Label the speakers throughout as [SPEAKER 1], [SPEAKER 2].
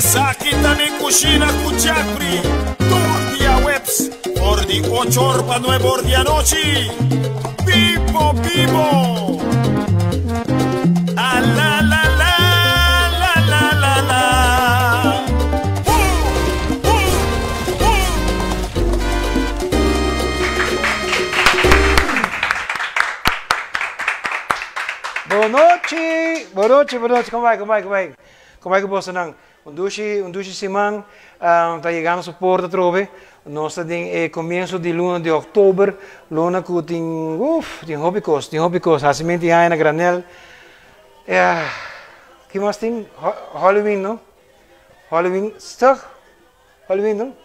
[SPEAKER 1] Essa aqui também coxina com chapri. Tour dia webs. Por de 8 horas para 9 horas da noite. Vivo, vivo. Ah, la, la, la, la, la, la, la.
[SPEAKER 2] Boa noite, boa noite, boa noite. Como vai? Como é que você não? Duas semanas, está chegando a porta trove. Nós temos começo de luna de outubro, luna que tem hobbycos, assim tem aí na granel. Que mais tem? Halloween, não? Halloween, está? Halloween, não?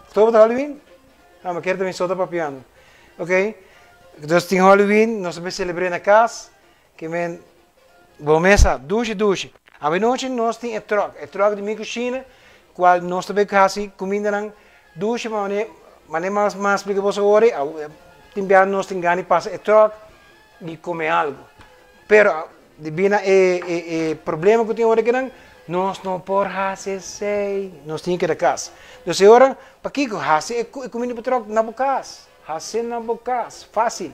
[SPEAKER 2] Outubro de Halloween? Ah, mas quero também soltar papiando. Ok? Então tem Halloween, nós vamos celebrar na casa, que vem, boa mesa, duche. A noite nós temos troca de minha cozinha, qual nós também fazemos comida na duche, mas mais explica você agora, também nós temos ganho para a troca e comer algo. Pero, devido ao problema que tem agora, nós não podemos fazer sei, nós temos que ir a casa. Então agora, para que fazer comida para troca na casa? Fazer na casa, fácil.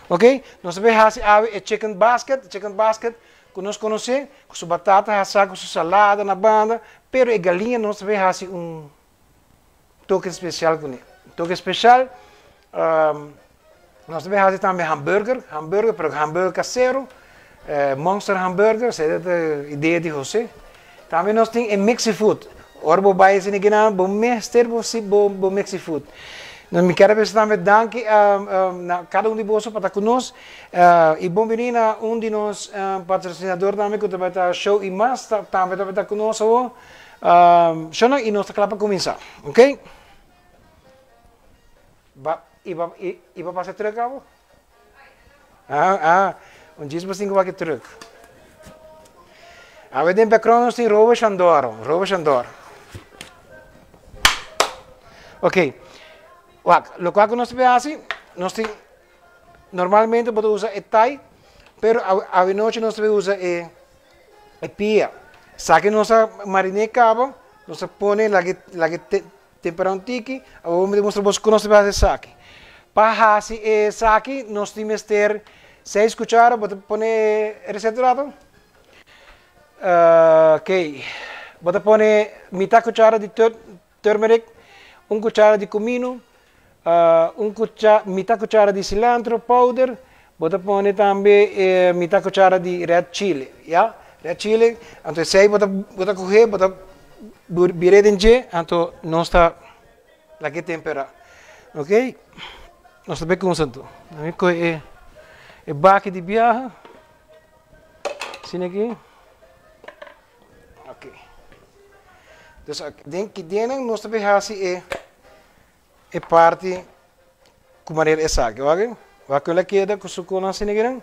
[SPEAKER 2] Ok? Nós também fazemos chicken basket, que nós conhecemos, com sua batata, com sua salada na banda, pero a galinha nós também fazemos toque especial com ele. Toque especial, nós também fazemos também hambúrguer, pero hambúrguer caseiro, monster hambúrguer, essa é a ideia de você. Também nós temos mixed food. Ora, vou baixar assim aqui na, vou mestre, vou mixed food. Nós me quero também dar cada de vocês para estar conosco. E bom vir a de nós patrocinadores também que vai estar show e mais também vai estar conosco. E nós estamos para começar, ok? E vai passar truck, cabo? Dia você tem que fazer truck. A ver, em background nós temos Robert Chandor. Ok. Lo que nós fazemos, nós normalmente podemos usar etai, pero a noite nós usamos pia. Saque nossa marinê cabo, nós põe lá que tempera um tique, vamos demonstrar como nós fazemos saque. Para fazer saque, nós temos que ter 6 cucharas, vou pôr receturado. Ok. Vou pôr metade cuchara de turmeric, 1 cuchara de comino, metade cuchara de cilantro powder, bota pone também metade cuchara de red chili, ya? Red chili, então sei bota correr, bota bire dentro, então não está lá que tempera, ok? Nós também com santo, também com é baque de biarra, assim aqui, ok? Então que dentro nós também fazemos é parte com maneira essa, ok? Vai com ela queda com sucuna assim aqui,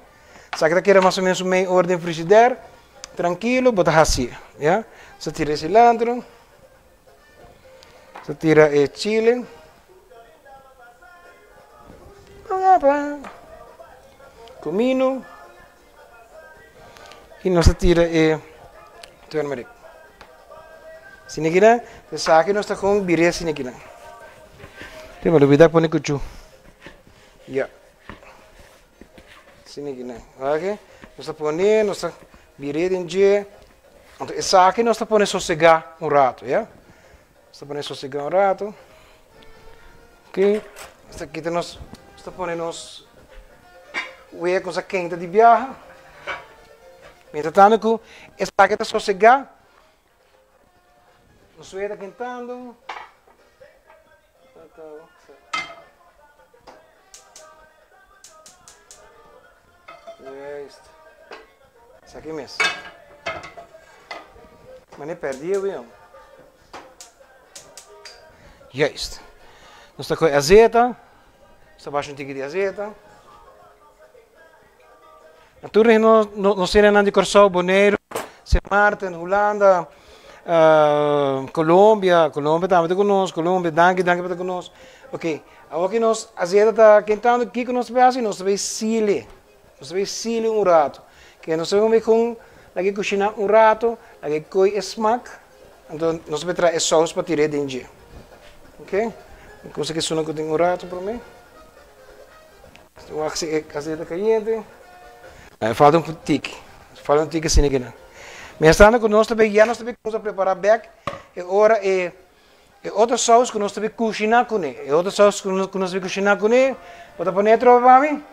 [SPEAKER 2] sabe que queda mais ou menos meio ordem frigideira, tranquilo, bota assim, já? Você tira cilantro, você tira chile, comino e nós tira turmeric. Assim aqui, você sabe que nós está com birria assim aqui. Terima kasih poni kucu. Ya. Sini gini. Ok. Nós poni, nós biré dentro. Então essa aqui nós poni sossegar rato, ya. Nós poni sossegar rato. Ok. Essa aqui nós poni nós ué com essa quente de viagem. Entretanto, que essa aqui está sossegar. Nós ué está quentando. Isso aqui mesmo. Mas nem perdi, viu? Juist. Nós estamos com azeite. Está baixo um tique de azeite. Natuurlijk, nós temos de Corsão, Bonaire, Sint Maarten, Holanda, Colômbia também conosco, Colômbia, danke para conosco. Ok, agora nós azeite está quentando, o que nós fazemos? Nós vamos Chile. Nós vamos Chile rato. Que nós vamos com lagi cozinhar rato, lagi coi smaak. Então, nós vamos trazer saus para tirar dentro. Ok? Consegui sonar com rato para mim. Estou aqui com a azeite caliente. Falta tique. Falta tique assim aqui. Mas estando com nós também, já nós também vamos preparar back. E agora é outra sauce que nós também cozinhar com ele. É outra sauce que nós também cozinhar com ele. Bota para dentro para mim.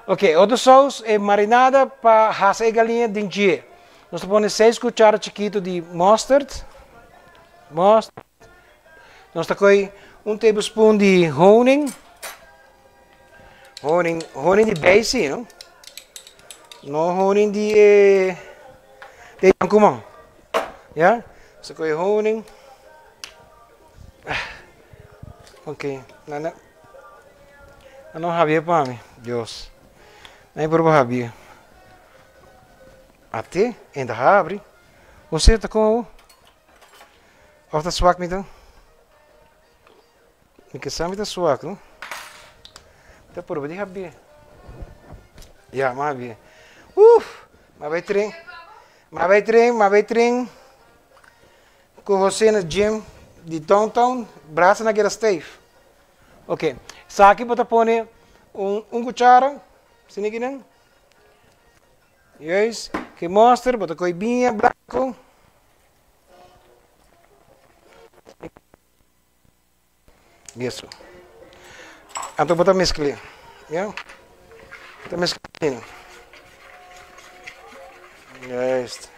[SPEAKER 2] Ok, outra sauce é marinada para fazer galinha dentro. Nós põe 6 cucharadas chiquitas de mustard. Nós com tablespoon de honing. Honing de base, não? Não honing de comum. Ja? Nós com honing. Ok, não havia para mim, Deus. Nem por havia. Até ainda abre. Você está com o? Of está zwak então? Ik samen está zwak, não? Está por onde havia? Ja, maar havia. Maar wij trainen. Com você no gym de downtown, braço na guerra steve. Ok. Aqui bota pôr cuchara. Sini aqui não? Yes. Que mostra, bota coibinha branco. Isso. Então bota mesclar. Yeah? Bota mesclar. Yes.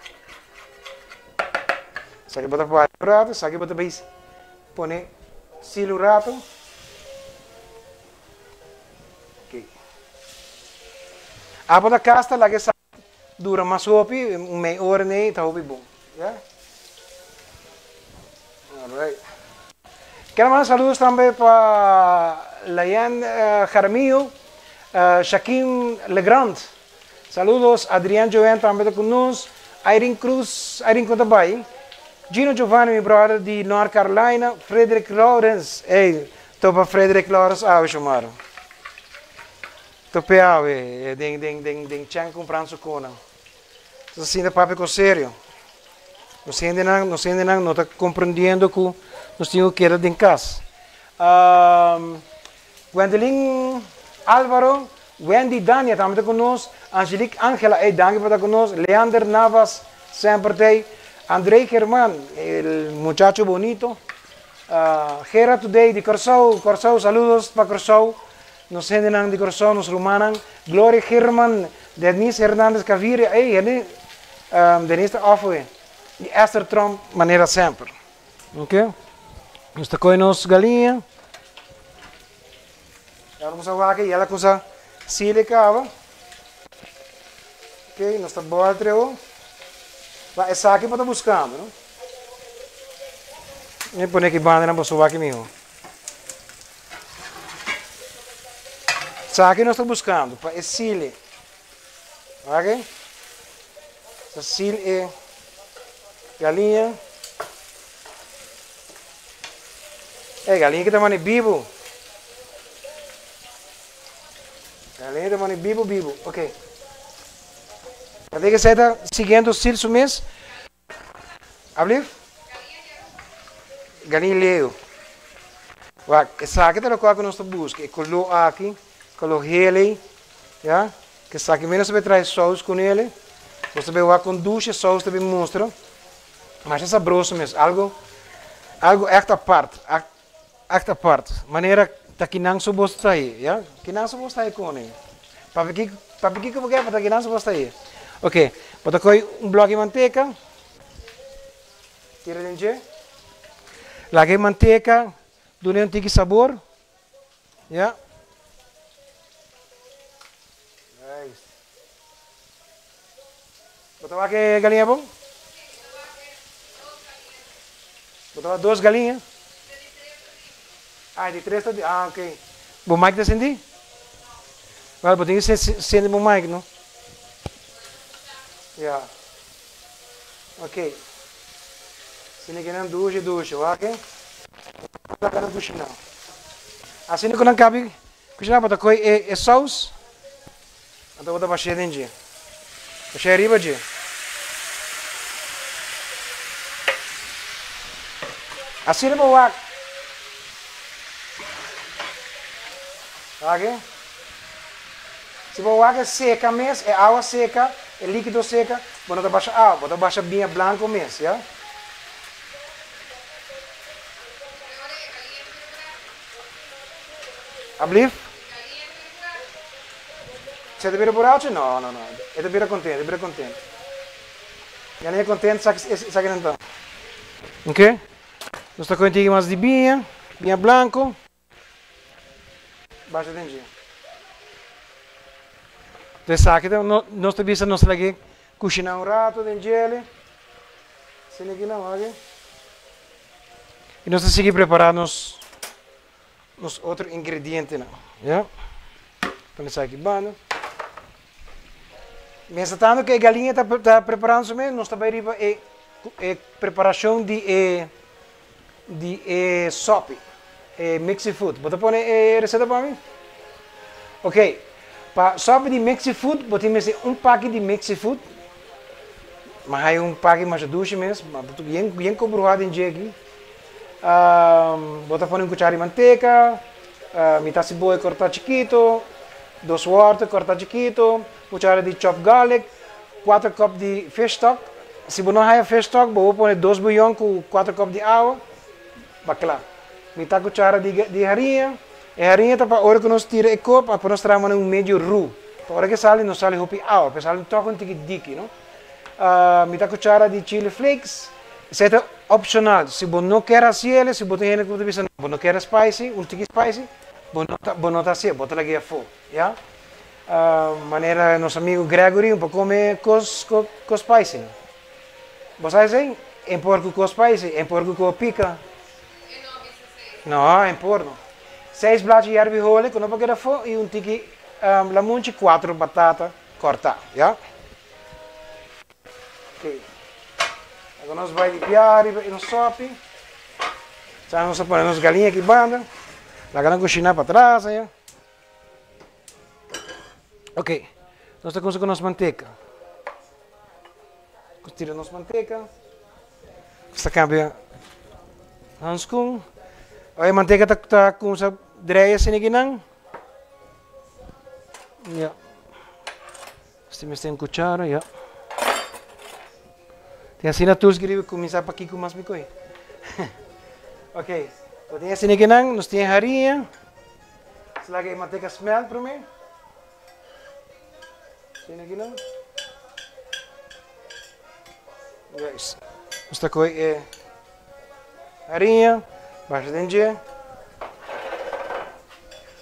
[SPEAKER 2] Isso aqui bota para o prato, isso aqui bota para põe silo rato. Ok. A bota casta lá que dura mais hopi, meia hora nem tá hopi bom. Yeah? Alright. Quero mandar saludos também para Layan Jaramillo, Shaquim Legrand. Saludos, Adrián Joven também com nós, Irene Cruz, Irene Contabai, Gino Giovanni, meu brother de North Carolina, Frederick Lawrence. Ei, tô para Frederick Lawrence, chamaram. Tô peau, den chan comprando su cona. Então assim, da papo com sério. Não está compreendendo que nós temos que ir em casa. Gwendoline Álvaro, Wendy Dania também conosco, Angelique Angela, danke por estar conosco, Leander Navas, sempre tem, Andrei Germán, el muchacho bonito, Gera Today de Corsau, saludos para Corsau, nos sendenan de Corsau, nos rumanan, Gloria Germán, Denise Hernández Caviria, Denise Afwe, e Esther Trump, maneira sempre. Ok? Nós estamos com nos galinha. Ela vamos a aqui, ela com essa sílica, ok? Nós estamos boa treo. Vai essa aqui para estar buscando, não? Nem põe aqui banda na bolsa aqui mesmo. Essa aqui nós estamos buscando para esse sílica, ok? Essa sílica é galinha. Galinha que está vivo. Galinha está vivo. Ok. Cadê que você está seguindo o silso mesmo? Abre? Galinha leo. Essa aqui é o que nós estamos buscando. Colo aqui, colo ele. Já? Que essa aqui menos você traz sauce com ele. Você vai com ducha, sauce também mostra. Mas é saboroso mesmo. Algo esta parte. Esta parte. Maneira que não se gosta aí. Já? Que não se gosta aí com ele. Para que eu vou para que não se gosta aí. Ok. Bota bloco de manteiga. Tira dentro. Lagay manteiga. Dune um tique sabor. Já? Nice. Bota aqui galinha bom? Bota 2 galinhas. De 3 está. Ok. O mic está sentindo? Well, botinho sente o mic, não? Yeah. Ok. Se ninguém não ducha, ok? Não dá ducha não. Assim que não cabe, cozinhar para coi é sauce. Então vou dar baixar dentro. Baixar arriba de. Assim é boa. Ok? Se boa é seca mesmo, é água seca, é líquido seca, bota baixa água, bota baixa vinha branco mesmo, já? Ablief? Você deve por alto? Não, não, não. É deve contente, deve contente. Já nem é contente, sabe não tá. Ok? Nós estamos contigo mais de vinha branco. Baixa dentro. Então, sabe, nós estamos nós aqui cozinhar rato dentro dele. Se aqui não, ok? E nós estamos preparando os outros ingredientes, não. Já? Então, isso aqui, bando. Mas tanto que a galinha está preparando também, nós estamos aí a preparação de sopa, mixed food. Você pode a receita para mim? Ok. Para sopa de mixed food, você tem pacote de mixed food. Mas é pacote mais doce mesmo, mas bem comprovado em dia aqui. Você põe cuchara de manteiga, metade cebola cortada chiquito, 2 huertas cortadas chiquito, cuchara de chopped garlic, 4 copos de fish stock. Se você não tem fish stock, você pode 2 bouillon com 4 copos de água. Bacla. Metade cuchara de harinha. E a harinha está para a hora que nós tira o copo, para nós trabalhar um meio ru. Para a hora que sai, nós sai hopi água, para sair toca um tiqui não? Metade cuchara de chili flakes. Isso é opcional. Se você não quer assim, se você tem gente que você não quer spicy, um tiqui spicy, você não está assim, você lá a fogo, já? Maneira nosso amigo Gregory para comer com spicy. Você sabe assim? Em porco com spicy, em porco com pica. Não, em porco. 6 blados de ervilha, que não pode fogo, e um tiki lamunchi, 4 batatas cortadas, já? Ok. Agora nós vamos limpar e no sope. Já nós ponemos as galinhas aqui banda. Lá vamos cozinhar para trás, já? Ok. Nós estamos com a nossa manteiga. Tira a nossa manteiga. Você cambia handscoen. A manteiga está com essa dreia assim aqui, não? Já. Você tem cuchara, já. Tem assim na tools que começar para aqui com mais micoi. Ok. Então tem assim aqui, não? Nós temos harinha. Se lá que a manteiga smelt para mim. Assim aqui, não? Guys. Nós está com harinha. Baixa dentro.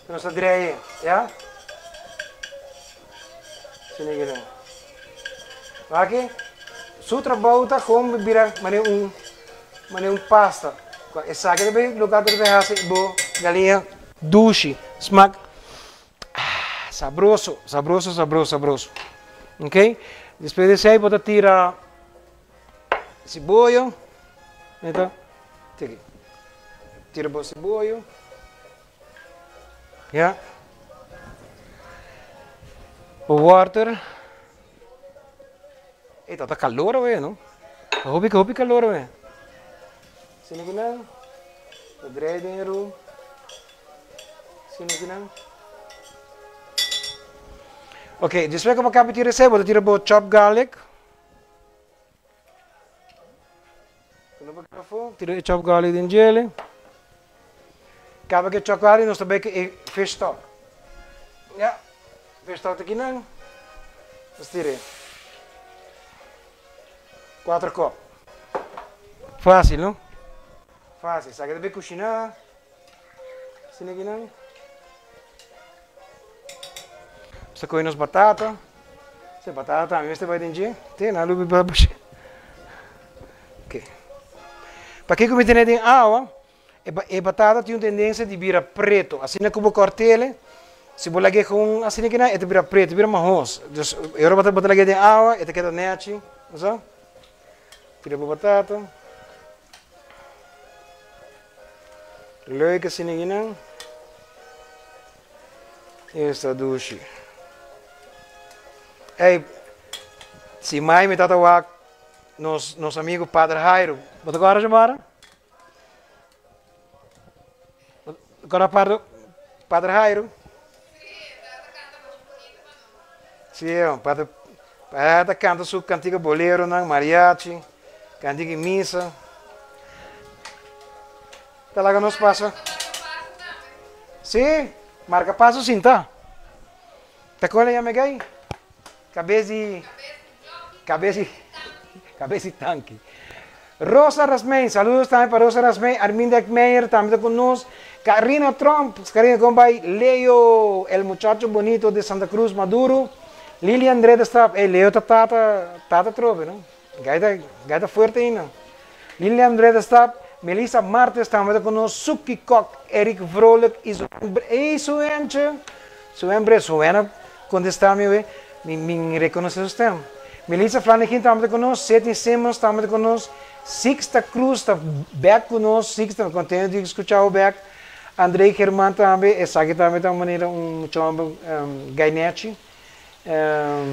[SPEAKER 2] Nós dreia, já? Assim aqui, não? Aqui. Seu trabalho está como virar um pasta. Essa aqui é o lugar de fazer boa galinha doce, smack, sabroso, sabroso, sabroso, sabroso. Ok? Depois disso aí, pode tirar cebola. Então, tira o cebola. Já? O water. Eita, tá calor, ué, não? Houve calor, ué. Sino que não? O dinheiro. Sino que não? Ok, depois que eu acabo de tirar isso, vou tirar o chopped garlic. Tira o chopped garlic dentro dele. Acaba que o chopped garlic, nós também que fish stock. Já, fish stock aqui não. Nós tirei. 4 copos. Fácil, não? Fácil. Sabe que deve cozinhar. Assim aqui não? Você coe nas batatas. Se batata também você vai dentro. Tem na luz para baixar. Ok. Para que comer tem água, a batata tem uma tendência de virar preto. Assim como cortele. Se você lhe com assim aqui não, ele vira preto, vira marrom. Eu vou botar lhe água, ele queda nete, não? Tira a batata. Leuk assim aqui não. Esta doce. Ei, se mais me tatuar nos amigo Padre Jairo, bota agora chamar? Agora Padre Jairo. Sim, Padre canta sua cantiga bolero, mariachi, cantiga missa. Tá lá que nos passa? Sim, marca passo sim, tá? Tá com ela aí? Cabeça e tanque. Rosa Rasmein, saludos também para Rosa Rasmein, Arminda Meyer também está conosco. Karina Trump, Karina Gombay, Leo, el muchacho bonito de Santa Cruz, Maduro. Lili André está, Leo está trobe, não? Gaita forte aí, não? Lili André está, Melissa Martes também está conosco, Suki Kok, Eric Vrolijk, e su hembre, contestar-me, me reconhece o sistema. Melissa Flanagan também está conosco, Seti Simmons também está conosco, Sixta Cruz está back conosco, Sixta, contente de escutar o back. Andrei Germán também, essa aqui também está maneira chombo gainete.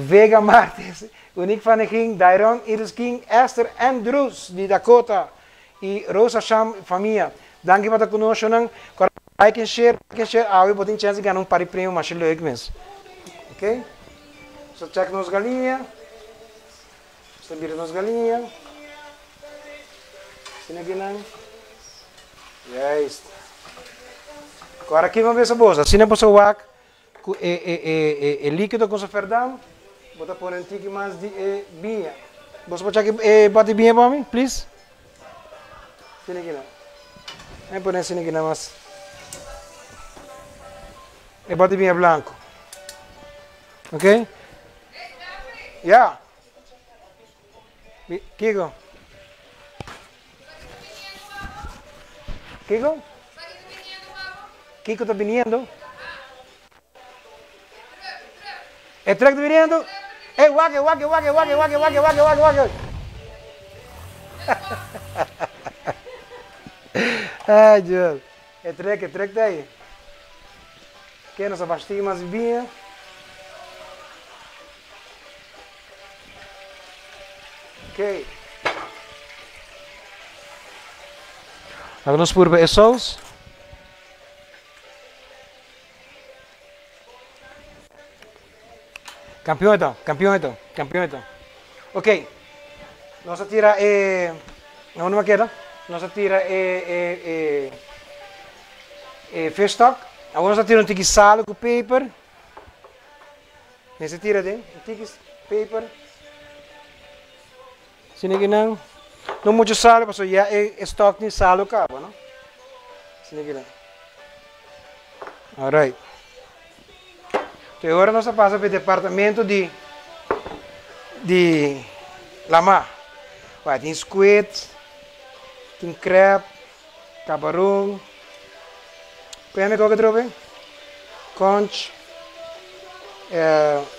[SPEAKER 2] Vega Martes, Unique Flanagan, Dairon Irisking, Esther Andrews de Dakota e Rosa Sham família. Dank para conosco, não? Like and share, eu vou ter chance de ganhar um par de prêmio, mas é leuk mesmo. Ok? So check nos galinha. Sabir nos galinha. Sino aqui não? Yes. Agora aqui vamos ver essa bolsa. Sino para o wak, líquido com soferdão. Bota por um tique mais de binha. Você pode check bate binha para mim, please. Sino aqui não. É por esse aqui não mais. E bate binha branco. Ok? Yeah. Kiko? Kiko? Kiko está viniendo? ¿El truck está viniendo? Guaque! Ai, Deus. El truck está aí. Que nos abastimos mais bem. Ok. Agora nós por essos. Campeão então. Ok. Nós tira não me queda. Nós tira fish stock. Agora nós tira um tiki sal com paper. Nesse tira um tiki paper. Sini não muito sal, porque já é estoque de sal o cabo, não? Sini não. Alright. Então agora nós passamos para o departamento de lama. Tem squid, tem crab, camarão. Põe qualquer trope? Conch,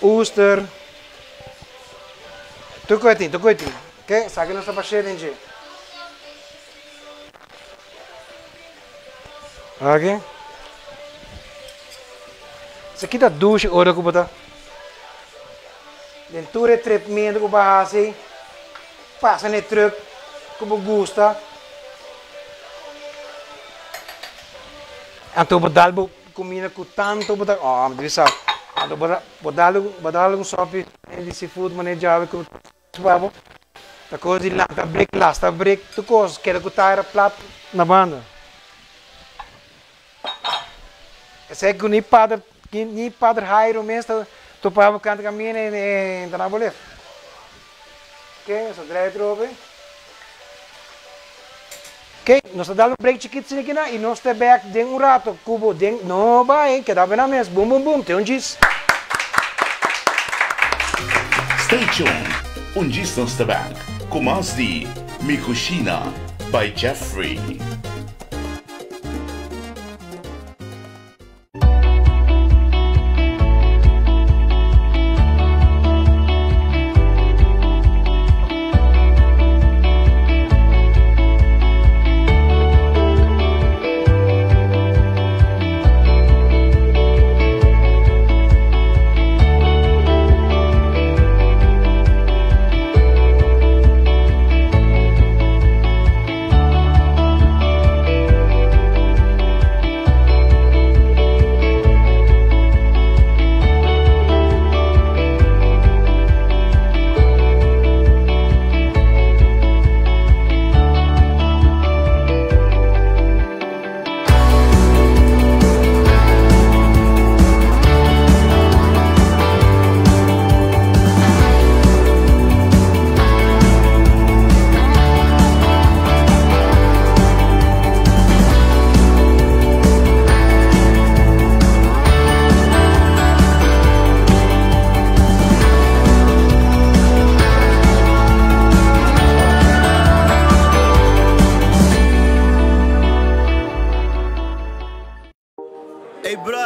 [SPEAKER 2] oyster. Tu coitinho. Ok? Sabe que nós estamos cheios de ok? Isso aqui está duche, ora que botar. Dentro é trepamento que vai passa no truck, como gosta. Então botar comida com tanto botar, me sabe. Então botar um sopa de seafood manejável com babo. A coisa de lasta break, tu coisa que o tire plat na banda. Esse é que nem padre Jairo mesmo, tu pavo canta caminho e tá na bolha. Ok, só traz trobe. Ok, nós dá um break chiquito aqui na e nós te back de rato, cubo de não vai, que dá bem na mesa, boom, tem diz.
[SPEAKER 3] Stay tuned, diz nós te back. Com mais de Mikushina by Jeffrey.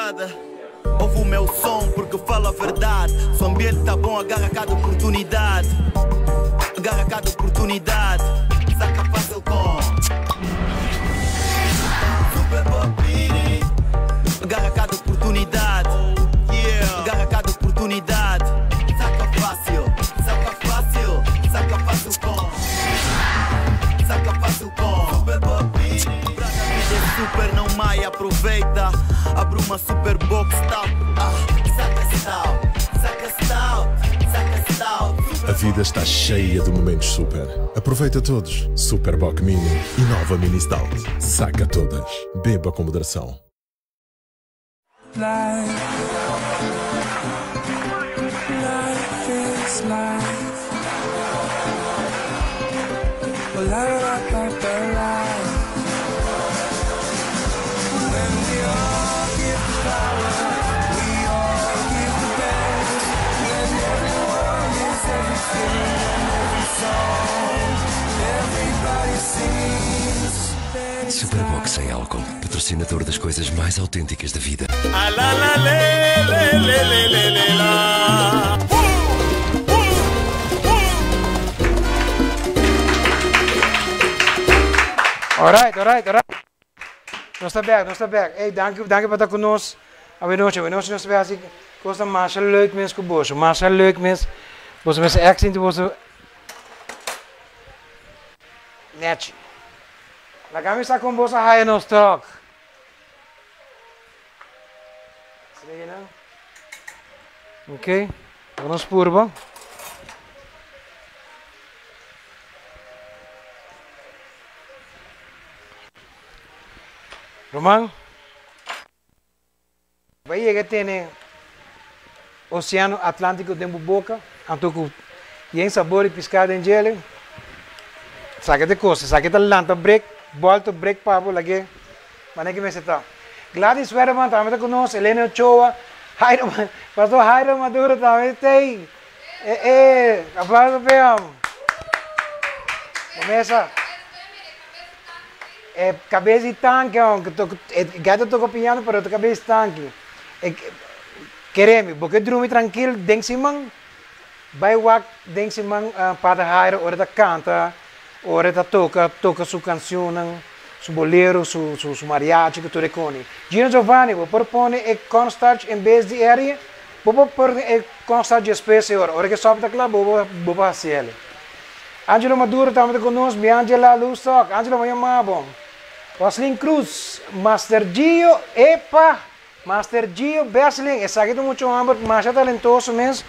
[SPEAKER 4] estrada. Ouve o meu som porque eu falo a verdade. Se o ambiente tá bom, agarra cada oportunidade. Agarra cada oportunidade. Saca fácil com Super Bobini. Agarra cada oportunidade. Agarra cada oportunidade. Saca fácil com Saca fácil com Super Bobini. Vida é super, não mai, aproveita. Abre uma super box stout. Saca stout.
[SPEAKER 5] A vida está cheia de momentos super. Aproveita todos. Super Bock Mini e nova Mini Stout. Saca todas. Beba com moderação.
[SPEAKER 6] Life is life. Well, light up like the light. When we all give the power, we all give the best. When everyone is everything and every song, everybody sings.
[SPEAKER 7] Superboc sem álcool, patrocinador das coisas mais autênticas da vida.
[SPEAKER 2] Alright. Nós está back. Hey, dank u voor dat konos. We nós bem assim. Costa Marshall leuk mens com bozo. Marshall leuk mens. Bozo mens accent bozo. Net. La camisa com bozo high no stock. Zie je nou? Oké. Vamos purba. Román, vai llegar tiene Oceano Atlântico de boca, antoco e em sabor e pescado em gelo. Saque de costa, saque de lanta break, volta break papo lagi. Mana que me está. Gladys Werman também conosco, Helena Ochoa, Pastor Jairo Maduro também tem. Aplauso para ele. Começa. Cabeça e tanque, gato toca piano, pero tu cabeça e tanque. Queremos, porque dorme tranquilo, denk simang, vai wak, denk simang, para Jairo, hora da canta, hora da toca sua canção, su bolero, su mariachi, que tu reconi. Gino Giovanni, vou propone e cornstarch em vez de areia, vou propone e cornstarch especial, hora que sobe da club, vou fazer. Angelo Maduro também conosco, Angela Lusok, Angelo Mayamabon. Roslyn Cruz, Master Gio, Master Gio Besling, esse aqui tem muito amor, mas é talentoso mesmo,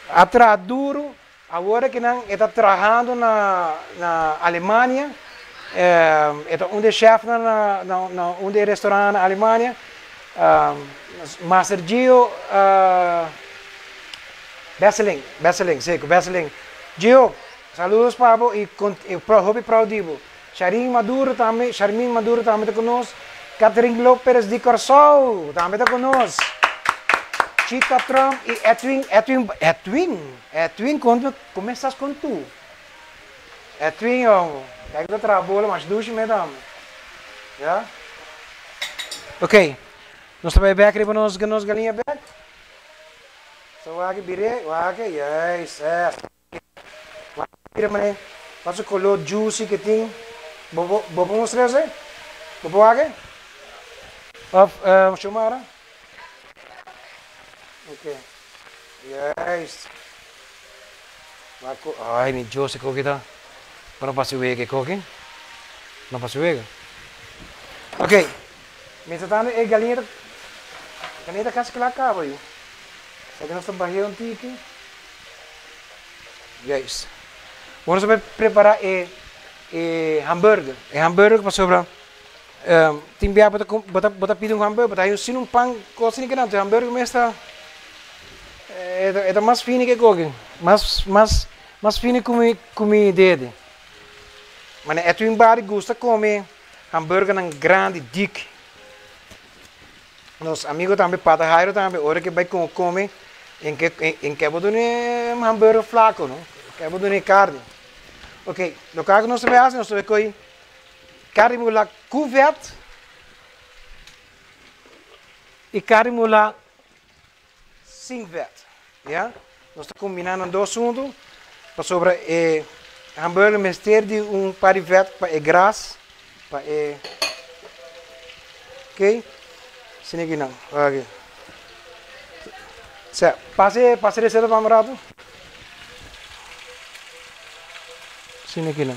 [SPEAKER 2] atrás duro, agora que não está trabalhando na Alemanha, é um chefe na restaurante na Alemanha, Master Gio Besling, seco, Besling. Gio, saludos Pablo e Hobby Praudivo. Charmin Maduro também está conosco. Catherine Lopes de Corsol também está conosco. Chica Trump e Edwin, quando começas com tu? Edwin, kijk dat trabalho, mas douche mesmo. Ja? Ok. Nós também back para nós galinha back. So aqui bire, aqui, yes, Bire mané. Passo color juicy que tem. Bobo mostrar você? Bobo aqui? Shumara? Ok. Yes. Ai, ni Jose ko kita. Para pasuwege ko kin? Não pasuwege. Ok. Minta tano galinha casca lá cá, boy. Sabe nós estamos barrendo tiki. Yes. Vamos preparar hambúrguer. Hambúrguer para sobrar. Tem bia bota pedir hambúrguer, bota aí sim pão, coisa nem que não. Hambúrguer mesmo está é mais fino que coque, mais fino como dedo. Mas é tu em bar gosta comer hambúrguer num grande dick. Nos amigos também para Jairo também, hora que vai comer em que botar hambúrguer flaco, não? Que botar carne. Ok, lo que nós fazemos, nós vamos carne la couverte e carne mola sem vet. Ja? Nós estamos combinando dois juntos para sobre hambúrguer mister de par de vet para gras, para ok? Sim aqui não, ok. Certo, passe receita para morado. Sim aqui não.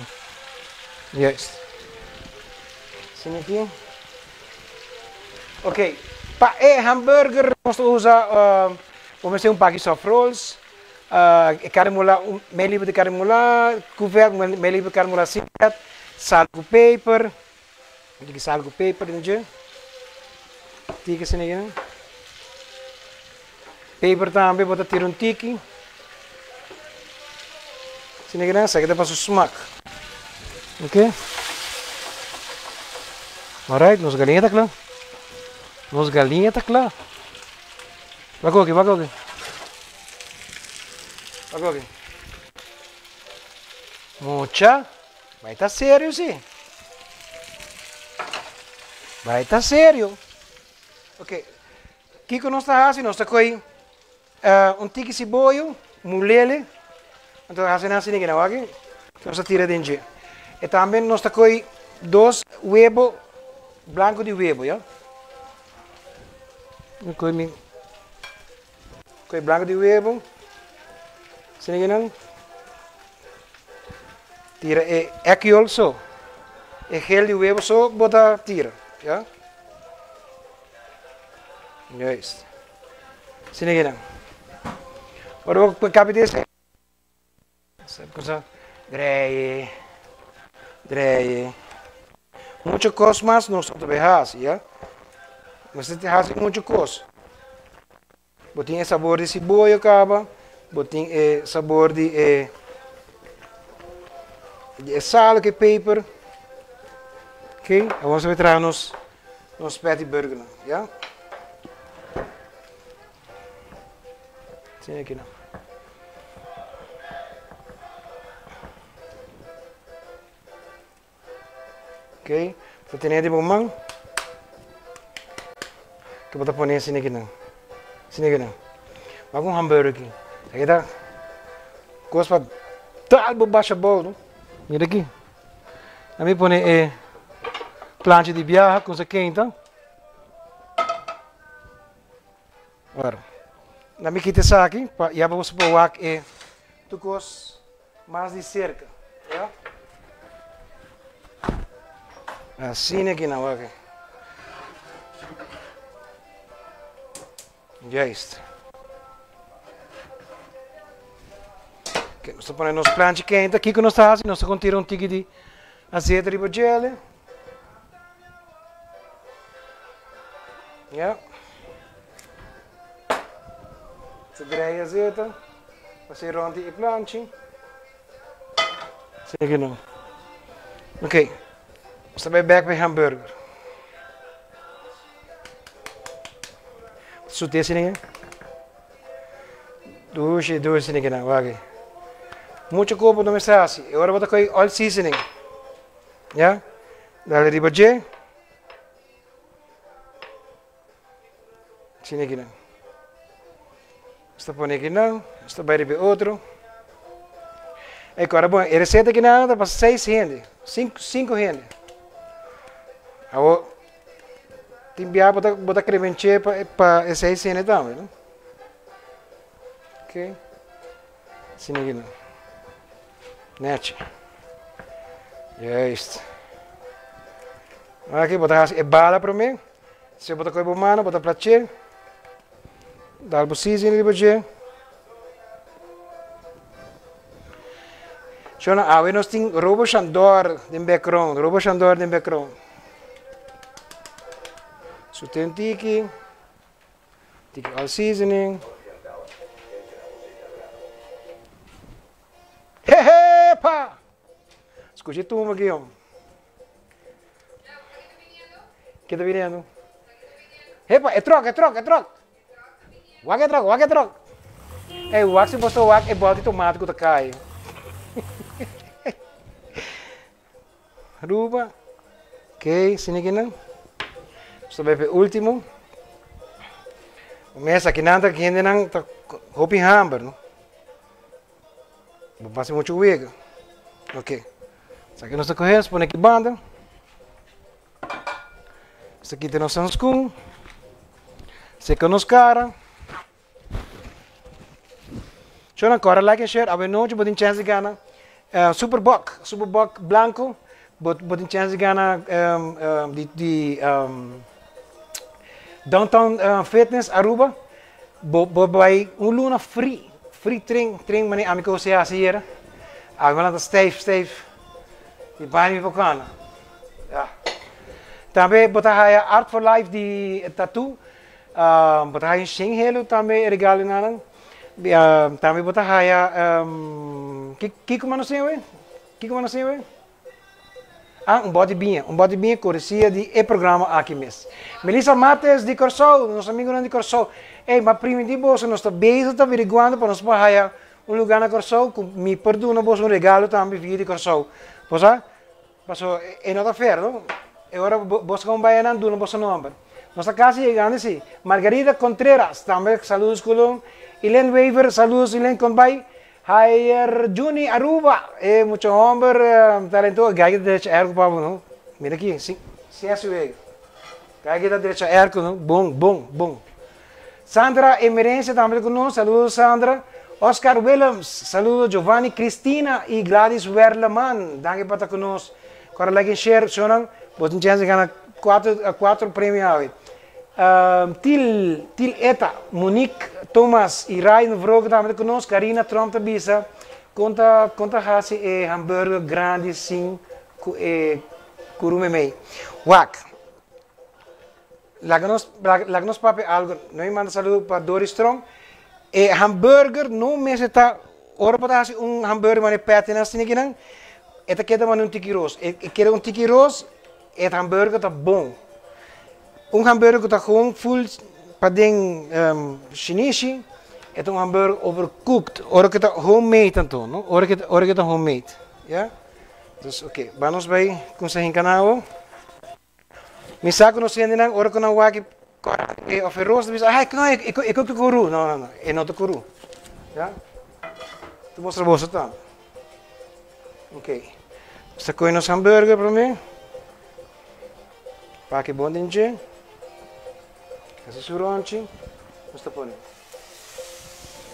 [SPEAKER 2] Yes. Sim aqui. Ok, para hambúrguer nós usamos vamos fazer pack soft rolls, carne mola, meio livre de carne mola, couvert, meio livre de carne mola cinta, sal com pepper, aqui sal com pepper, entende? Tika sini kan? Pepper também, bota tirar tiki. Sini kan, saya kita pasuk smack. Ok? Alright, nos galinha tá claro? Nos galinha tá claro? Vai aqui, vai aqui. Vai aqui. Mucha. Vai tá sério, sim. Vai tá sério. Ok. Aqui que nós está fazendo, nós está com tique ceboio, mulele. Então fazendo assim aqui, não aqui? Nós está tirando dentro. E também nós está com 2 huevos blanco de huevo, já? Com blanco de huevo. Assim aqui não? Tira aqui also. E gel de huevo só bota tira, já? Juist. Zie je dan? Wat ook een kapitein is. Zo. Draaien. Mucho cos más no se te hace, ¿ya? Mas te hace mucho cos. Botin sabor de cebolla acaba. Botin sabor de sal que pepper. Ok? Vamos a trazer nos patty burger, ¿ya? Sim, aqui não. Ok? Vou ter de bomão. Que vou pôr assim aqui não. Assim aqui não. Vai com hambúrguer aqui. Aqui tá. Gosto para tal baixa bolo. Mira aqui. A mim põe plancha de biarra com isso aqui então. Agora. Na minha quita aqui, já vamos pôr aqui tucos mais de cerca, já? Assim aqui não, aqui. Já está. Ok, nós estamos nos planches quentes aqui que nós estamos fazendo, nós estamos tirando tique de azeite de bogele. Já? Ze draaien zitten. Passei rond die planche. Zeg nou. Oké. We staan bij hamburger. Zoet deze dingen. Doe ze dingen. Wacht. Muito copo no mensagem. Agora vou colocar all seasoning. Ja? Dale de budget. Sim aqui não. Está pondo aqui não, está vai de outro. E agora, bom, a receita aqui não dá para 6 gente, 5 gente. Agora, tem que botar cremenche para 6 gente também, não? Ok? Assim aqui não. Net. Juist. Aqui, botar bala para mim. Se eu botar coisa humana, botar prato. Dá o seasoning de budget. Shona, we nós tem robo chandor de background, So tem tiki all seasoning. Hehe, pa! Escute tu aqui, ó. Que tá virando? Epa, é troca. Wag é troca. É, o wag se postou wag é bola de tomate que tá cai. Ruba. Ok, sini aqui não. Só vai para o último. Mas aqui nada que ainda não tá hopi hamburger, não? Vou passar muito wega. Ok. Isso aqui nós está correndo, põe aqui banda. Isso aqui tem nosso scum. Seca nos cara. Deixa eu correr like and share. A noite botem chance de ganhar Superboc blanco. Botem chance de ganhar Downtown Fitness Aruba. Bij luna free train mani amico se hier. Agora tá steve. E vai me bacana. Ja. Também botar aí Art for Life de tattoo. Botar aí Shinghelo também regalo nalang. Também botar aí Kiko Manosenwe. Body binha cortesia de programa aqui mesmo. Melissa Mates de Corsol, nosso amigo de Corsol. Ei, mas primo de bolsa, nós estamos bem, está averiguando para nós para lugar na Corsol, me perdona bolsa regalo também via de Corsol. Posa? Passou, é nota fair, não? Agora você com baiana não bolsa nome. Nossa casa chegando assim. Margarida Contreras, também saludos com Ilen Weaver, saludos Ilen com bai. Haier Juni Aruba, muito homem talentoso, gaya de ergo pavo, não? Mira aqui, sim, é suave. Gaya de ergo, não? Bom. Sandra Emerência também conosco, saludos Sandra. Oscar Willems, saludos Giovanni Cristina e Gladys Werleman, danke para conosco. Agora like and share, sonam, botem chance de ganhar 4 prêmios. Til Eta, Monique, Thomas e Ryan Vroeg também conosco, Karina Trump Tabisa, conta hasi hambúrguer grande sim, kurumemei. Wak. Lagnos papi algo, não manda saludo para Doris Strong. Hambúrguer não mesmo está, ora para hasi hambúrguer mas pete na sini kinang, eta queda mas tiki roos. Queda tiki roos, hambúrguer tá bom. Hambúrguer está gewoon full padeng chinese, é hambúrguer overcooked, ora que está homemade então, não? Ora que está homemade, ja? Dus oké, vamos bij conseguir canal. Me saco no sendo nang ora que não waki of roos de bisa, ik kook de kuru, não, é não de kuru, ja? Tu mostra você tá? Ok, você coi nos hambúrguer para mim? Pakai bom dinje. Essa suronchi, basta pone.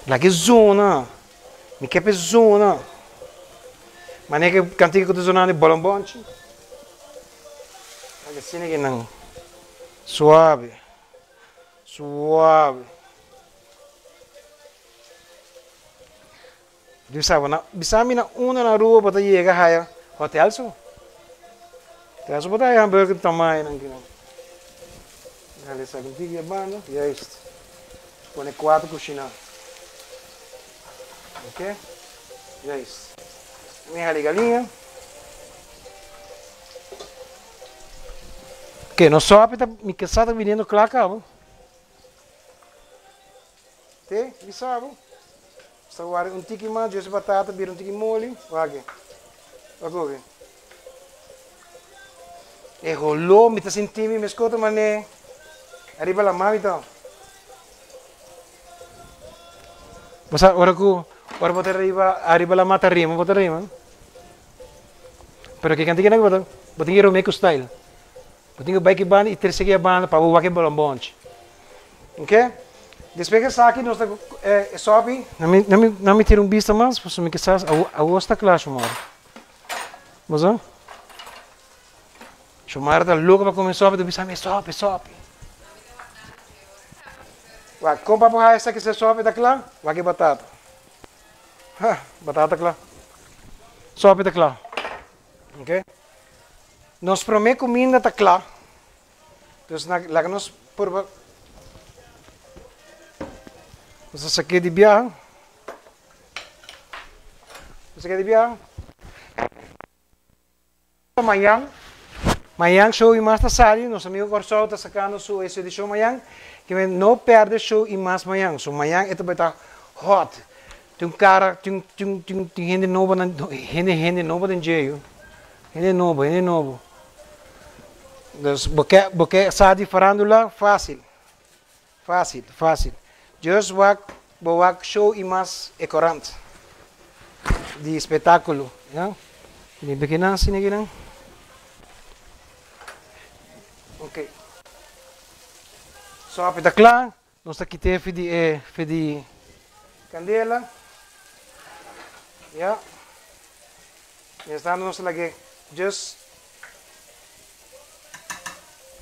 [SPEAKER 2] Lagi zona, mi kepe zona. Mas nem que cantiga que zona de bolombonchi. Lagi sini que não, suave. Bisa mina una na rua bota chega haya hotel so. Hotel bota aí hambúrguer tamanho não que não. Dale essa cantiga banda, e é isto. Põe 4 cozinhar. Ok? E é isso. Minha galinha. Ok, não só apita, me cansada vindo claro, cabo. Te, me sabe? Só agora tiki mais, de batata, vira tiki mole. Vai aqui. E rolou, me tá sentindo, me escuta, mané. Arriba la mão então. Você ora botar arriba la mata rima, botar rima. Pero que cantiga não botar, botar hero make style. Botar bike band e terceira banda para o wake bolombonche. Ok? Depois que saque nós sobe, não me tira vista mais, porque me que sabe a outra classe mora. Mas ó, chamar da louca para começar a pensar me sobe. Compra por essa que se sobe da clã, vai batata. Batata clã. Sobe da clã. Ok? Nós promete comida da clã. Então, lá que nós por você saque de biar. Amanhã show e mais tarde, nosso amigo Corsol está sacando sua edição amanhã. Que não perde show e mais amanhã. So amanhã é vai estar hot. Tem cara, tem gente nova em jeito. Gente novo. Dus porque sabe farándola fácil. Fácil, fácil. Just wak show imas ecorant. De espetáculo, ja? Ini beginnen sini gini. Oké. Zo heb je dat klaar. Dan sta ik het voor die candela. Ja. En dan nos lagi just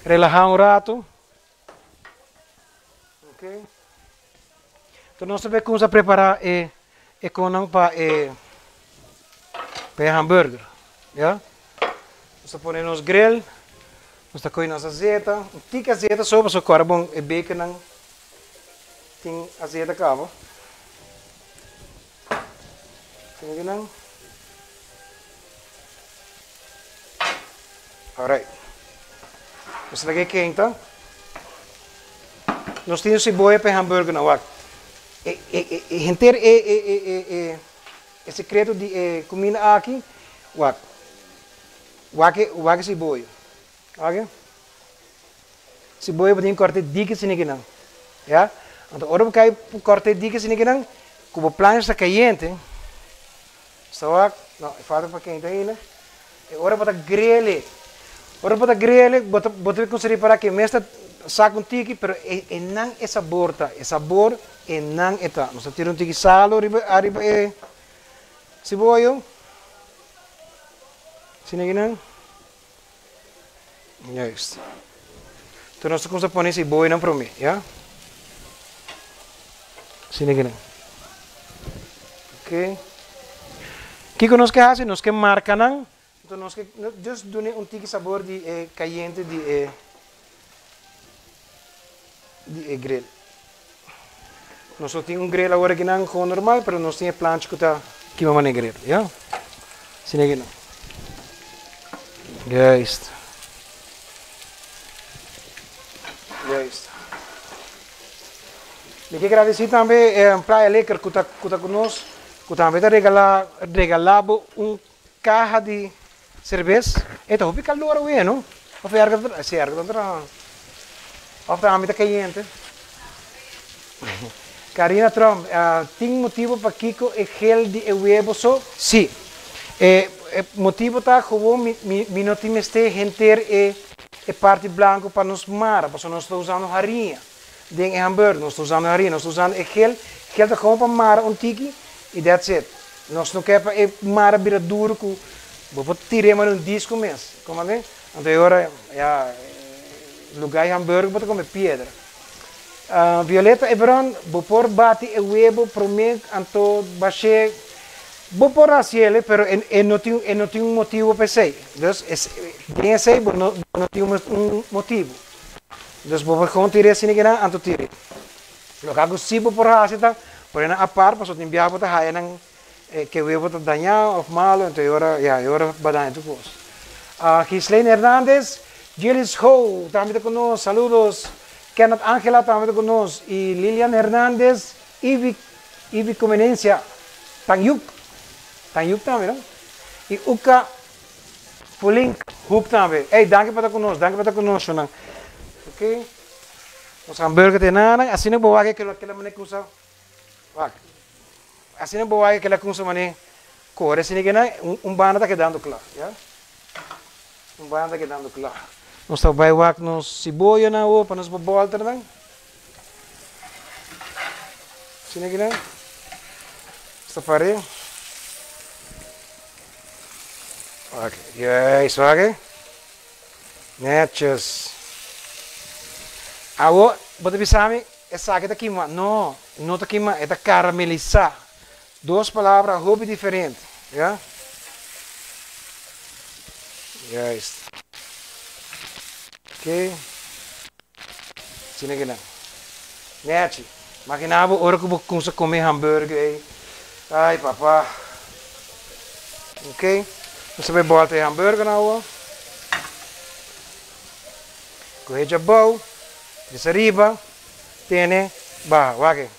[SPEAKER 2] relajar un rato. Ok. Então nós vamos preparar e conang para hambúrguer, ja? Nós põe nos grill, nós põe nos azeite, um tique azeite só para o carbon e bacon nang ting azeite cabo. Tingnan nang. Alright. Nós lagay quente. Nós temos cebola para hambúrguer na wak. O segredo de comida aqui, wak cebola. Ok? Cebola pode cortar dicas sem ninguém. Ja? Então, ora que cortar dicas sem ninguém, como o plano está caliente, só não, falta para quente ainda. Ora para grelhar. Ora para grelhar, bota conseguir para que mesmo saca um tiki, pero não é sabor, tá? É sabor e não é tá. Nós tira um tiki salo arriba cebola. Sini gini. Ya isso. Então nós vamos pôr cebola não para mim, já? Sini gini. Ok. Que nós que fazemos, nós que marca não. Então nós que just doen um tiki sabor de caliente de grill. Nós só temos grill agora que não é normal, mas nós temos plancha que está aqui no grill, já? Sim, aqui não. Já está. Já está. Eu quero agradecer também a Praia Lecker que está conosco, que também está regalando caixa de cerveja. Então, o calor agora é, não? Ou foi erga contra of the amita caliente. Karina Trump, tem motivo para Kiko e gel de huevo só? Sim. Motivo tá como mi não tem este enter parte branco para nos mar, porque nós estamos usando farinha. Den hambúrguer, nós estamos usando farinha, nós estamos usando gel tá como para mar um tiki e that's it. Nós não quer para mar vira duro com vou tirar mais um disco mesmo, como assim? Então agora já lugar hambúrguer para comer pedra. Violeta e Bron, vou pôr bate e huevo para mim, então baixei, vou pôr assim ele, pero não tem motivo para ser. Então, tem assim, não tem motivo. Então, vou continuar assim, então tire. Lo que hago sim, vou pôr assim, tá? Por a par, para te enviar para a não que o huevo está dañado ou malo, então agora vai dar tudo. Gislaine Hernández, Gilles Ho, também conosco, saludos. Kenneth Angela também conosco. E Lilian Hernández, Ivy Conveniencia, Tangyuk também, não? E Uka Pulink, Hoop também. Ei, danke para estar conosco, não? Ok? Os hambúrguer tem nada, assim não vou aqui que ela maneira usa. Assim não vou aqui que ela usa maneira cor, assim não banda está quedando claro, já? Banda quedando claro. Nós estamos vai nos cebola na o para nos boboal também. Sini gini. Safari. Ok, isso aqui. Netjes. Awo, bota bisami, essa aqui tá queima. Não tá queima, é caramelizar. Duas palavras, hobby diferente, já? Isso. Ok. Sini gini. Nete. Imaginava hora que eu vou comer hambúrguer aí. Ai, papá. Ok. Você vai botar hambúrguer na rua. Corre de boa. Desce arriba. Tiene. Bah, wake.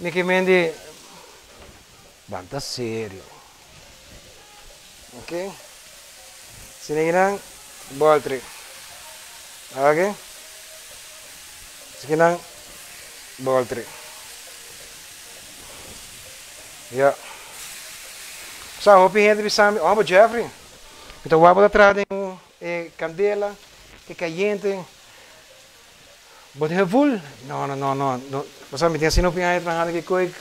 [SPEAKER 2] Niki mendi. Banta sério. Ok. Sini gini. Boltre. Ok. Sige nang ball 3. Ja. Sa hopi gente bisami, oh, Jeffrey. Então o abo atrás tem candela, que caliente. Bota full? Não. Você me tem assim no pinhão aí que coi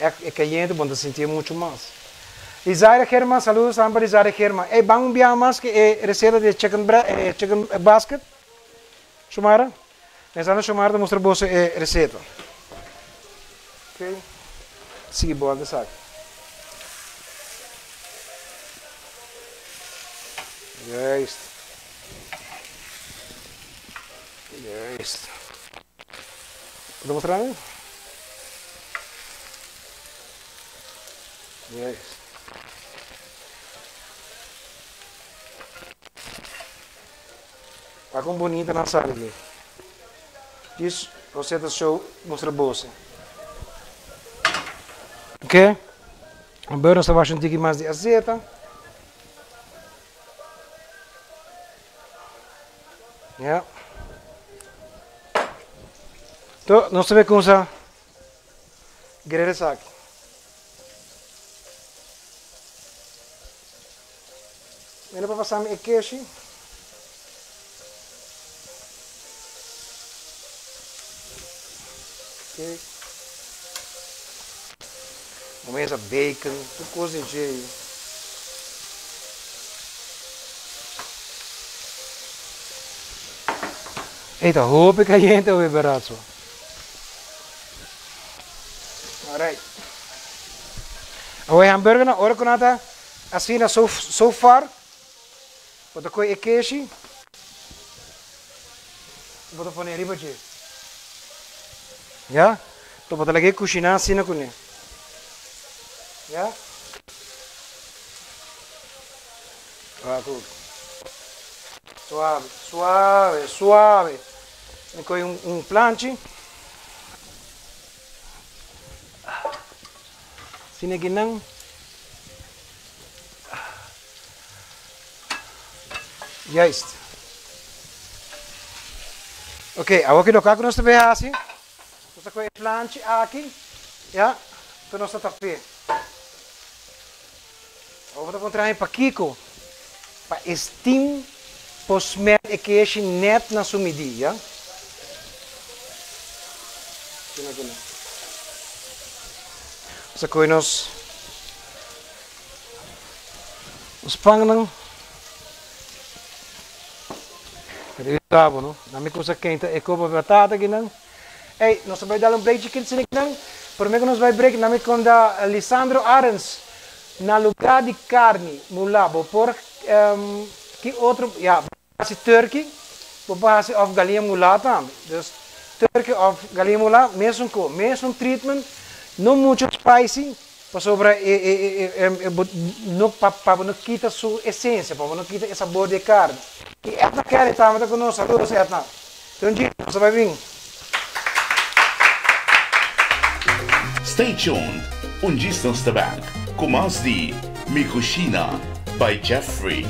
[SPEAKER 2] é caliente, bom, sentir muito mais. Isaia Herman, saludos para Isaia Herman. Bang um biar mais que receita de chicken basket. Shumara? Nessa não Shumara mostra você receita. Ok. Sigue boa de saco. Juist. Vou mostrar aí? Juist. Tá com bonita na sala aqui. Isso, você tá show, mostra você. Ok? Agora nós vamos um mais de azeite. Ja. Então, nós vamos começar a grelhar isso aqui. Vamos para passar o queijo. Ok. Vamos a bacon, tudo coisa de jeito. Eita, roupa caliente ou barato. Alright. O hambúrguer na hora que nada assim na so far. Bota com o queijo. Bota pôr riba de. Já? Então bota lagi cozinhar assim na cunha. Já? Suave. E com planche. Sini ginang. Juist. Ok, agora que nós nós também assim. Nós com o planche aqui, já. Então nós está pé. Agora vamos trazer para Kiko, para steam, posmer e queijo net na sumidi, já. Sa ko nos os pangnang Tabo, no? Nami ko sa quente e ko batata ginang. Nós vai dar break chicken sinig nang. Por me que nós vai break nami com da Lisandro Arens na lugar de carne mulabo por que outro base turkey, por base of galinha mulata. Dus turkey of galinha mulata mesmo treatment, não muito spicy. Para sobre não quita sua essência, para não quita esse sabor de carne. E Etna quer estar conosco, saludos Etna. Então, você vai vir.
[SPEAKER 3] Stay tuned. Distance Tabak. Com mais de Mikushina by Jeffrey.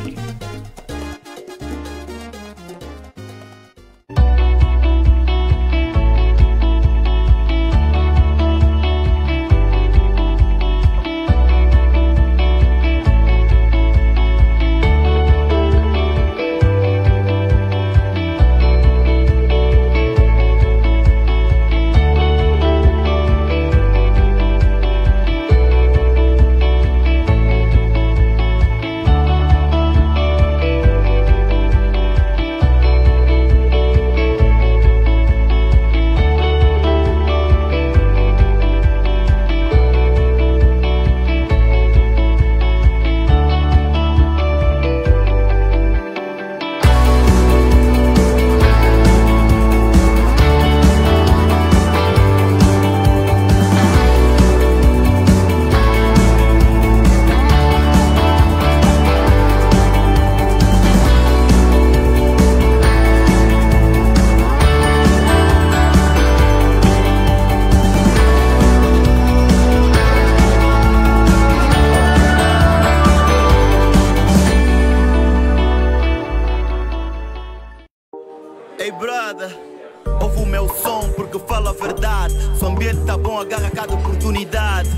[SPEAKER 4] Ouve o meu som porque fala a verdade. Se o ambiente tá bom, agarra cada oportunidade.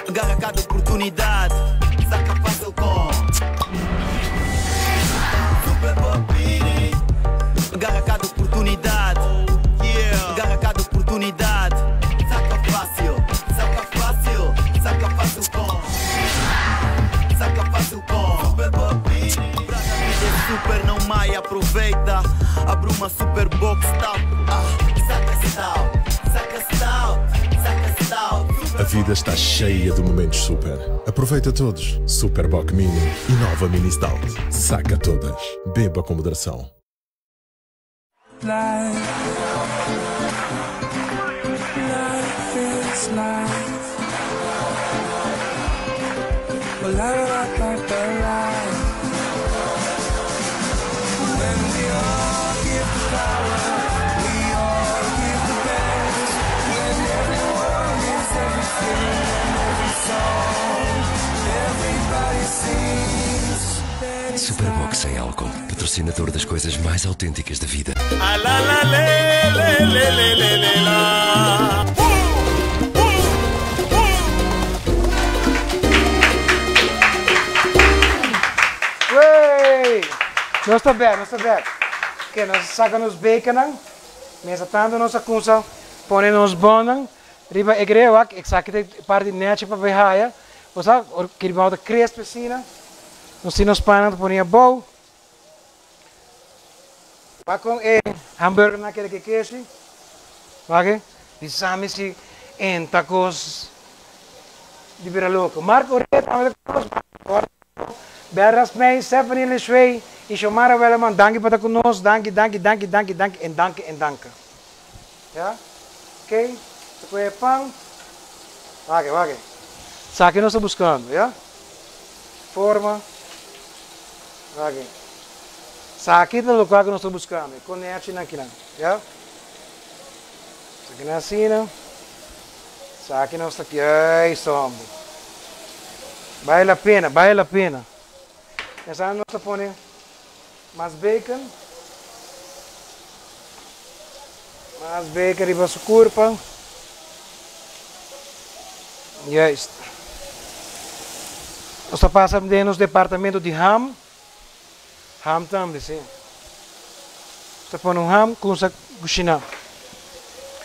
[SPEAKER 4] Agarra cada oportunidade. Saca fácil com Super Bobini. Agarra cada oportunidade. Agarra cada oportunidade. Saca fácil, saca fácil, saca fácil com Saca fácil com Super Bobini. Super não mai, aproveita. Abre uma super box tal. Saca tal, saca tal, saca tal.
[SPEAKER 5] A vida está cheia de momentos super. Aproveita todos. Super Bock Mini e nova Mini Stout. Saca todas. Beba com moderação.
[SPEAKER 6] Life is life. Well, I like the life. When we all give the power, we all give the best. When everyone is everything and every song, everybody sings.
[SPEAKER 7] Superboc sem álcool, patrocinador das coisas mais autênticas da vida.
[SPEAKER 1] Ah, la, la, le, le, le, le, le, le, la.
[SPEAKER 2] Ué! Não está bem, não está bem. Que nós sacamos bacon, mesa tanto nossa coisa, põe nos bonan, riba egreu, que saque parte nete para verraia, você que riba outra crespa assim, nós temos panos põe a bowl. Vai com hambúrguer naquele que queixe, vai e same-se em tacos de vira louco. Marco Reta, Berras mij, Stephanie Lishway, Ishomara Welleman, dank para conosco, dank, en dank. Ja? Ok? Depois é pão. Vai. Sabe que nós estamos buscando, ja? Forma. Vai. Sabe que é o local que nós estamos buscando. Conecte aqui, ja? Isso aqui na assim, sabe que nós estamos aqui, ai, somos. Vale a pena. Essa nós põe mais bacon e vai curva. E é isso. Nós passamos no departamento de ham também, sim. Nós põe ham com essa cozinha.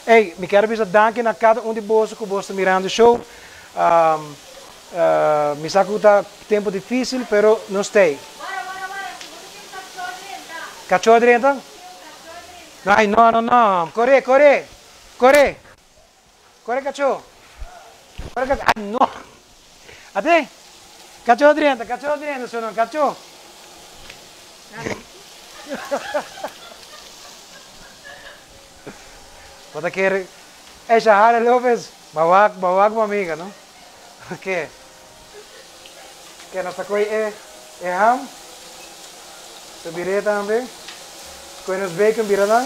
[SPEAKER 2] Ei, me quero dizer danke na cada de bolso que você mirando o show. Mi sa que está tempo difícil, pero no stay. Cachorro dentro? Ai, não. Corre, cachorro. Ai, não. Até? Cachorro dentro, senhor, cachorro. Pode querer. Essa área, Lopes, bawak, uma amiga, não? Ok. Que nossa coisa é ham. Subirei também. Coisa nos bacon, viradão.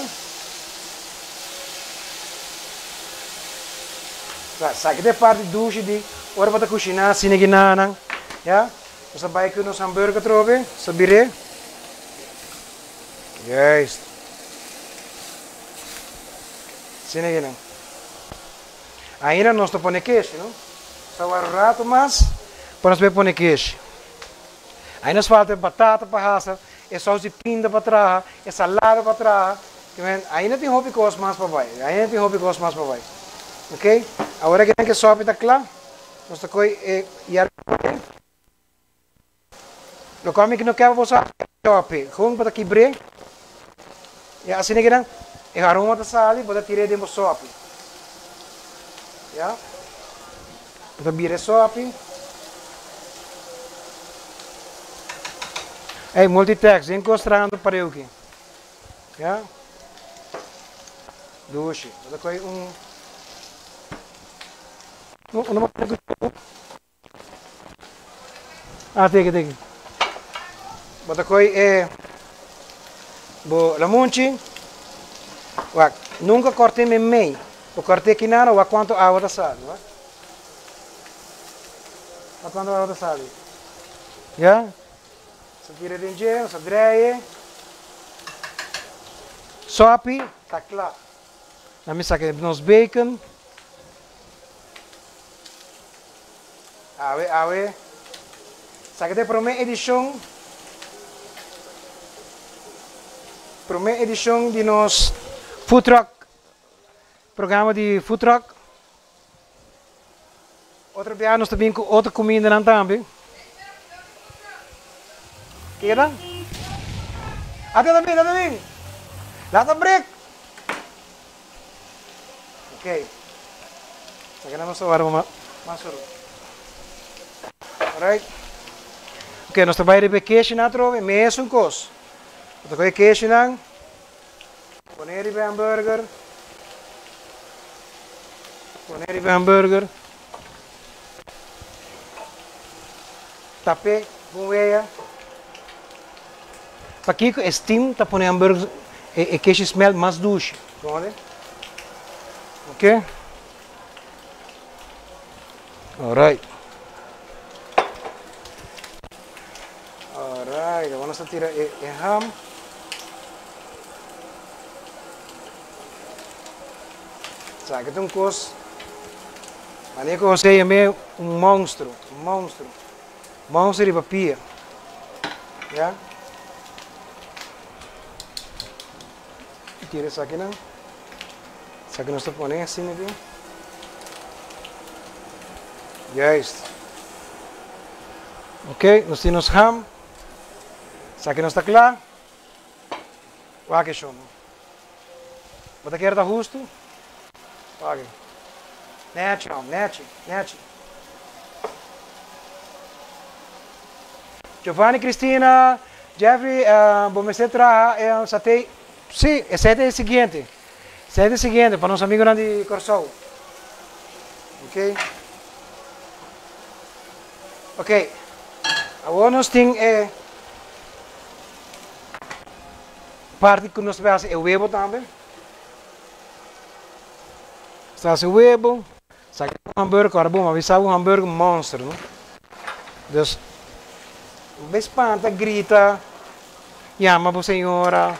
[SPEAKER 2] Sabe que parte duche de hora para cozinhar, assim que nada, já? Você vai com nos hambúrguer trove, subirei. Yes. Assim que não. Ainda nós estamos pondo queijo, não? Só um rato mais, para nós pôr queijo. Aí nos falta batata para raça, é sauce de pinda para trás, é salada para trás. Ainda tem hobby coisa mais para vai. Ok? Agora que sobe está claro, nós estamos lo come que não quer você sobe, com para quebrar. E assim que não, é aroma da sal, para tirar dentro sobe. Já? Para virar sobe. Hey, multitext, encostrando para eu aqui. Já? Duche. Vou dar tem. Vou dar lamunchi. Nunca cortei meio. Eu cortei aqui nada, ou quanto água da sal, não é? Quanto água da sal? Já? Se tira de engenho, se dreie. Sopi, tá claro. Nami saque nos bacon. Awe. Saque de primeira edição. Primeira edição de nos food truck. Programa de food truck. Outro dia nós também com outra comida não também. Kira? Ada também. Lata break. Ok. Saque na nossa hora masuk. Alright. Ok, nós trabalhamos de vacation na trove, mesmo coisa. Nós vacation na. Poner de hamburger. Tape, bueia. Para que o steam tá poner hambúrguer e queijo smell mais doce, pode? Ok? Alright. Vamos a tirar el ham. Sabe que tem coisa. Mania que você é um monstro, monstro de papel, já? Tira isso aqui não? Isso aqui nós estamos pondo assim aqui. Juist. Ok, nós temos ham. Isso aqui não está claro. Wacht eens jongen. Wat keer dat justo? Wacht. Netje. Giovanni, Cristina, Jeffrey, vamos trabalhar satay. Sim, esse é o seguinte. Para nosso amigo de Corsol. Ok. Agora nós temos parte que nós vamos fazer o huevo também. Está o huevo. Sabe um hambúrguer, agora bom, mas sabe um hambúrguer monstro, não? Então, o espanta, grita, chama para a senhora.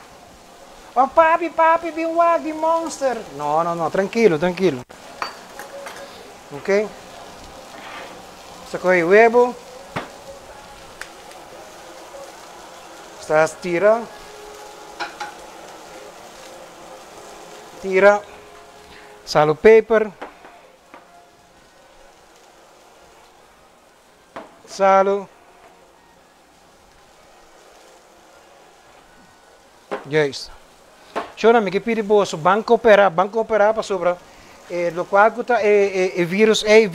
[SPEAKER 2] Oh papi, vi um de monster. Não, tranquilo. Ok? Sacou o huevo. Estás tira. Sal o pepper. Salo. Juist. Chora me que pide boso banco operar para sobra lo qual que vírus é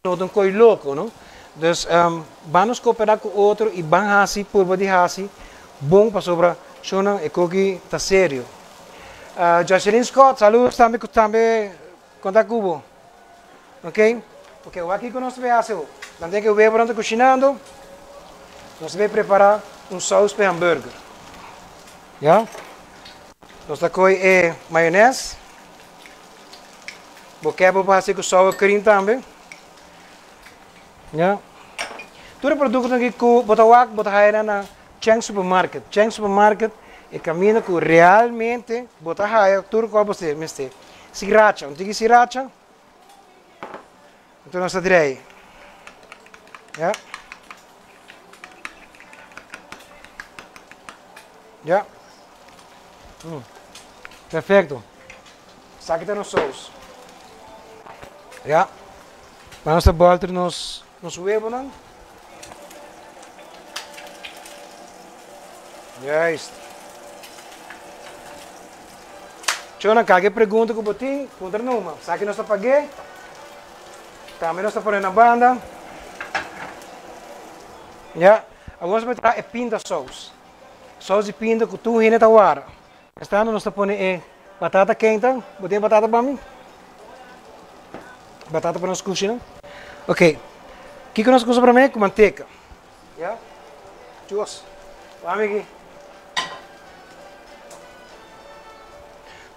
[SPEAKER 2] não coi louco, não? Dus vamos cooperar com outro e van hasi por de hasi bom para sobra chona e cogi tá sério. Jocelyn Scott, saludos também conta cubo. Ok? Porque aqui que nós vamos fazer, quando que o bebê está cozinhando, nós vamos preparar sauce para hambúrguer. Já? Nós temos maionese. Porque vou fazer com sour cream também. Já? Todo produto que bota aí na Cheng Supermarket. Cheng Supermarket é caminho que realmente bota aí tudo que você mestre. Sriracha, não tem sriracha? Então nós direi. Já? Já? Perfeito. Saque no sauce. Já? Vamos a voltar nos huevos, não? Juist. Chona, qualquer pergunta que eu tenho, conta numa. Saque nós paguei. Também nós estamos na banda. Já? Agora nós vamos trazer pinda sauce. Sauce de pinda que tu ainda está agora. Esta nós estamos pondo batata quente. Botei batata para mim. Batata para nós cozinhar. Ok. O que nós usamos para mim? Com manteiga. Já? Churros. Vamos aqui.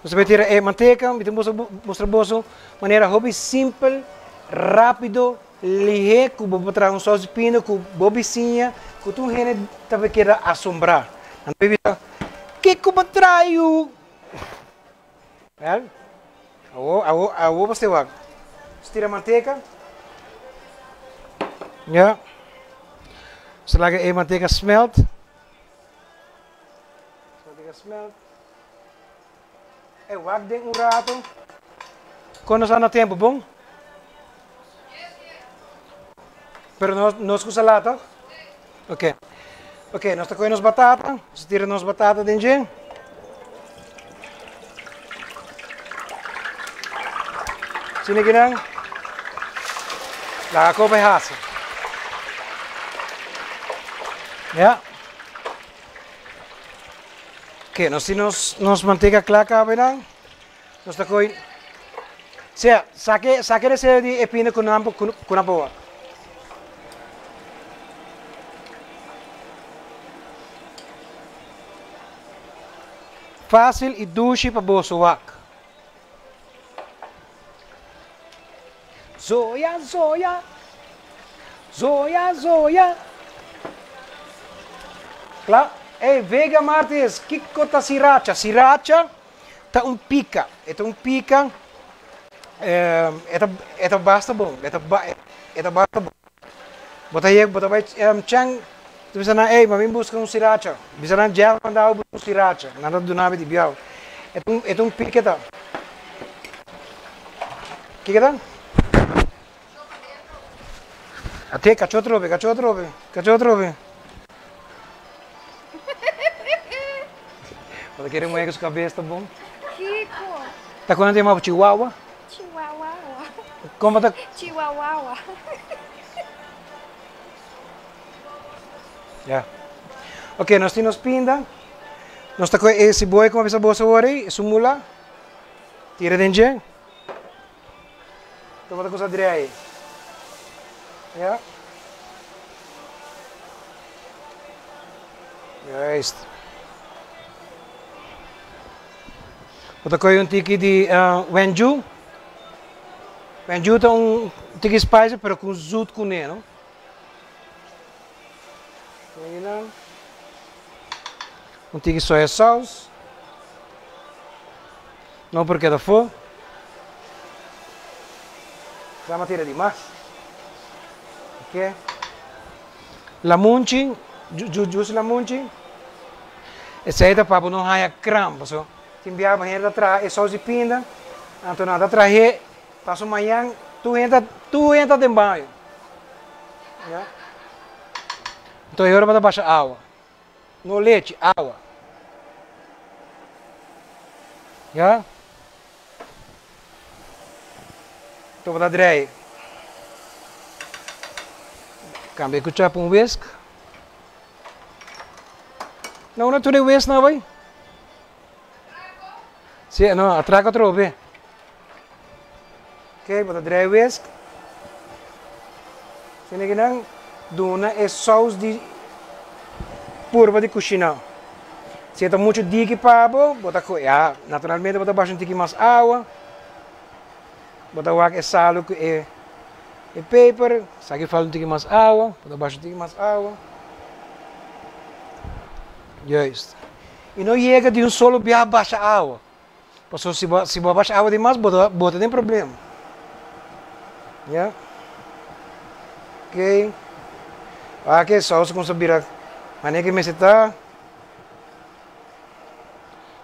[SPEAKER 2] Nós vamos tirar manteiga. Vamos mostrar de maneira hobby simples, rápido, ligeiro. Que vou botar sauce de pinda com bobicinha. Que tu ainda também quer assombrar. O que eu traio? Well, a você vai. Estira a manteiga. Ja. Zolang a manteiga smelt. Manteiga smelt. E wag ding rato. Quando está no tempo, bom? Pero nós com salada? Ok. Ok, nós estamos com as batatas. Estira as batatas dentro. Sini ginang. Laga ko by hasa. Ja. Ok, nós manteiga claca benang. Nós está com saque esse de epina com a boa. Fácil e duche para bolso wak. Zoya, zoya. Zoya, zoya. Claro. Ei, Vega Martins, que cota sriracha? Sriracha tá pica. É pica. É basta bom. É basta bom. Bota vai chang. Tu bisa na mas busca sriracha. Bisa na gel mandar sriracha. Nada do nome de bial. É pica tá. Que tá? Até cachotrobe. Você quer moer com os cabelos, tá bom?
[SPEAKER 8] Kiko.
[SPEAKER 2] Tá quando tem uma chihuahua?
[SPEAKER 8] Chihuahua.
[SPEAKER 2] Como tá?
[SPEAKER 8] Chihuahua.
[SPEAKER 2] Já. Ok, nós temos pinda. Nós tá com esse boi com essa boa sabor aí, sumula. Tira dentro. Então vou com essa direita aí. Já. É isto. Vou com um tiki de wenju. Wenju é tiki spicy, pero com zoet com não? Um tiki soya sauce. Não porque da fo. Vamos tirar demais. Ok. Lamunchi, juice lamunchi. Esse aí tá para não haja crampa, so. Timbiar banheiro da trás, é só de pinda. Então nada traje, passa amanhã, tu entra de banho. Yeah. Então agora para baixar água. No leite, água. Já? Então vou dar direito. Cambia com o chapa whisk. Não é tudo whisk não vai? Sim, não, atraca outro bem. Ok, vou dar direito whisk. Se não quiser, duna é sauce de purva de cozinha. Se está muito dique para bota naturalmente bota bastante dique mais água. Bota o sal e pepper, sabe fala um pouquinho mais água, bota bastante mais água. Justo. E não chega de solo baixa água. Porque se baixa água demais, bota tem problema. Yeah. Ok. Aqui sauce com sabira. Maneira que me está.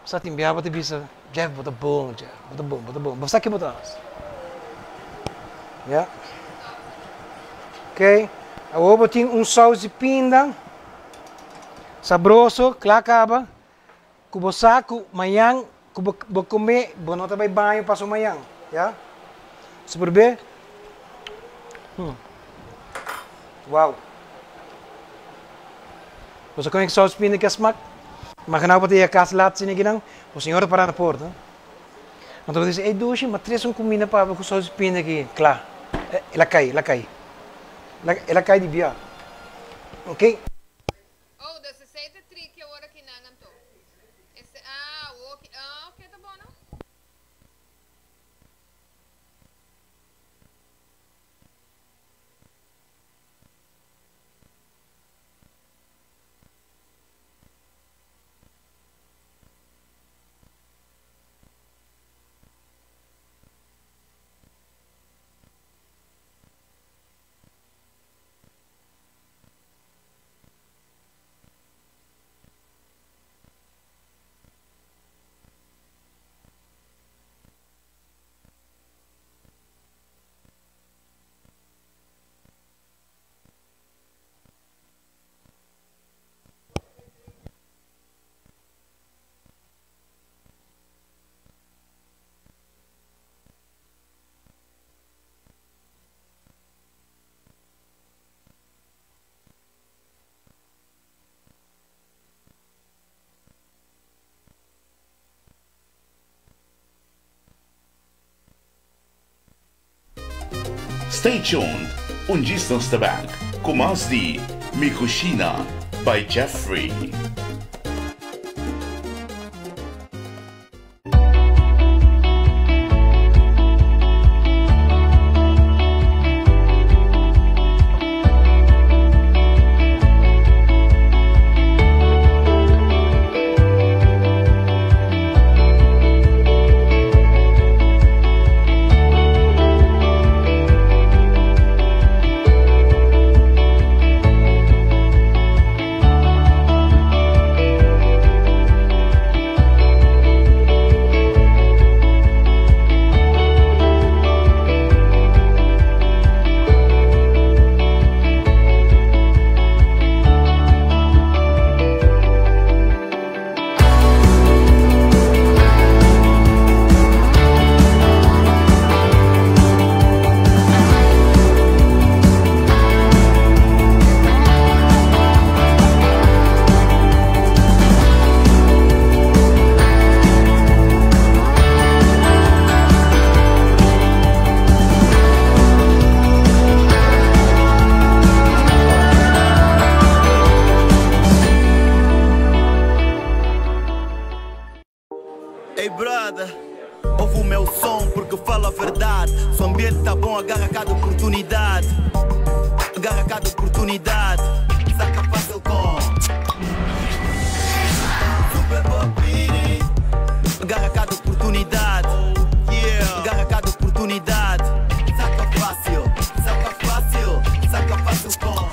[SPEAKER 2] Sa timbiar bota bisa. Jeff bota bom, Jeff. Bota bom. Basta que botar. Yeah. Ok. Agora tem sauce de pinda. Sabroso, clacaba. Kubo saco, manhã, kubo comer, bonota vai banho, passo manhã. Yeah? Super bem? Wow. Você conhece sauce pinda que é smack? Mas não pode ir a casa lá, se não, o senhor para na porta. Então diz, ei, duche, mas três comida para com sauce pinda aqui, claro. Ela cai. Ela cai de biar. Ok?
[SPEAKER 8] Oh, dus ze zei het 3 keer worden kinangan to. Ok, tá bom, não?
[SPEAKER 3] Stay tuned. Undistance the Bank. Kumas di Mikushina by Jeffrey.
[SPEAKER 4] Ei brother, ouve o meu som porque falo a verdade. Se o ambiente tá bom, agarra cada oportunidade. Agarra cada oportunidade. Saca fácil com Super Bobini. Agarra cada oportunidade. Agarra cada oportunidade. Saca fácil, saca fácil. Saca fácil com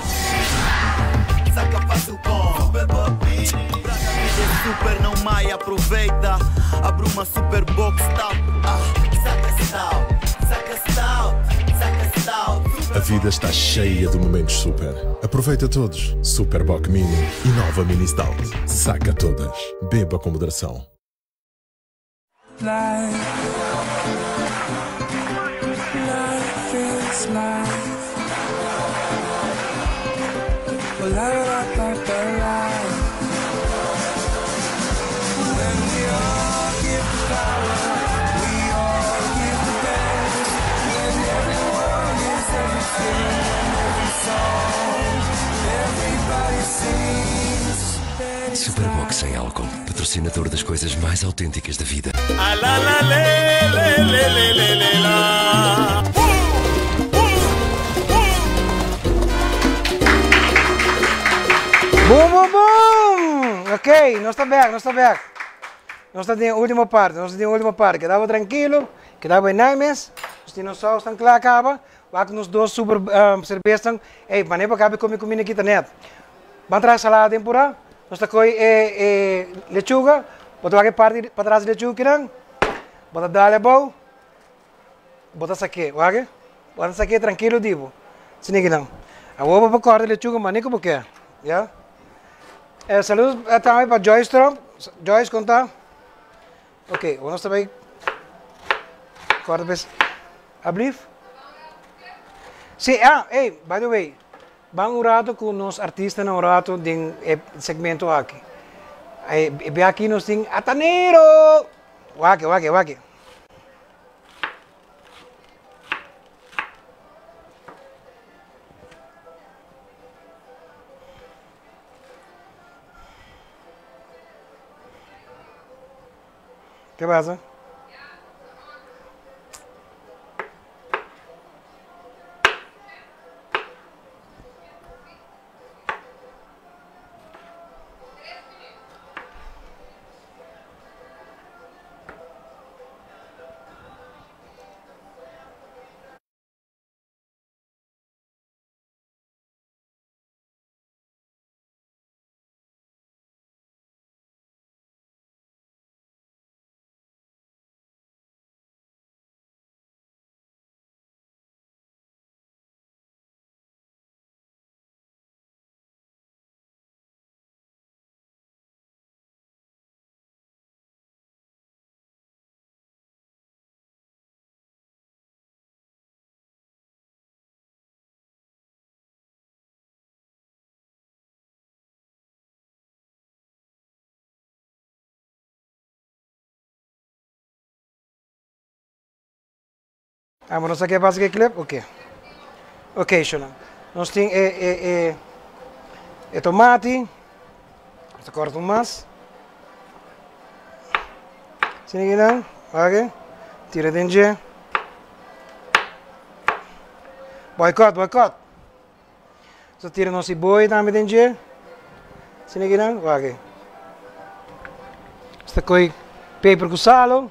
[SPEAKER 4] Saca fácil com Super Bobini. Super não mai, aproveita. Abre uma super box tal. Saca stout, saca stout, saca stout.
[SPEAKER 5] A vida está cheia de momentos super. Aproveita todos. Super Bock Mini e nova Mini Stout. Saca todas. Beba com moderação.
[SPEAKER 6] Life is life. Well, life. When we all give the power, we all give the best. When everyone is everything, every song, everybody sings.
[SPEAKER 7] Superboc sem álcool, patrocinador das coisas mais autênticas da vida.
[SPEAKER 1] Ah, la, la, le, le, le, le, le, la.
[SPEAKER 2] Boom, boom, boom! Ok, nós está back. Nós está na última parte. Quedava tranquilo, quedava em Naimes. Os dinossauros estão claro, acaba. Lá com os dois super cervejas. Ei, mas nem para acabar comigo aqui net. Vamos trazer salada temporada. Nós está com lechuga. Bota aqui parte para trás de lechuga. Bota dar a boa. Bota saque, ok? Bota saque tranquilo, tipo. Se ninguém não. Agora vou para cortar lechuga, mas nem como que é. Yeah? Saludos também para Joyce Trump. Joyce, conta. Ok, vamos também. Corta vez. Ablief? Sim, hey, by the way. Vamos um rato com os artistas um rato de segmento aqui. E aqui nós temos Atanero. Wake. ¿Qué pasa? Vamos a qué pasa que clip, ok. occasional. Nós temos tomate. Nós cortamos mais. Sim, não? Ok. Tira dentro. Boicot. Só tira nosso boi também dentro. Sim, não? Ok. Esta coi peper com salo.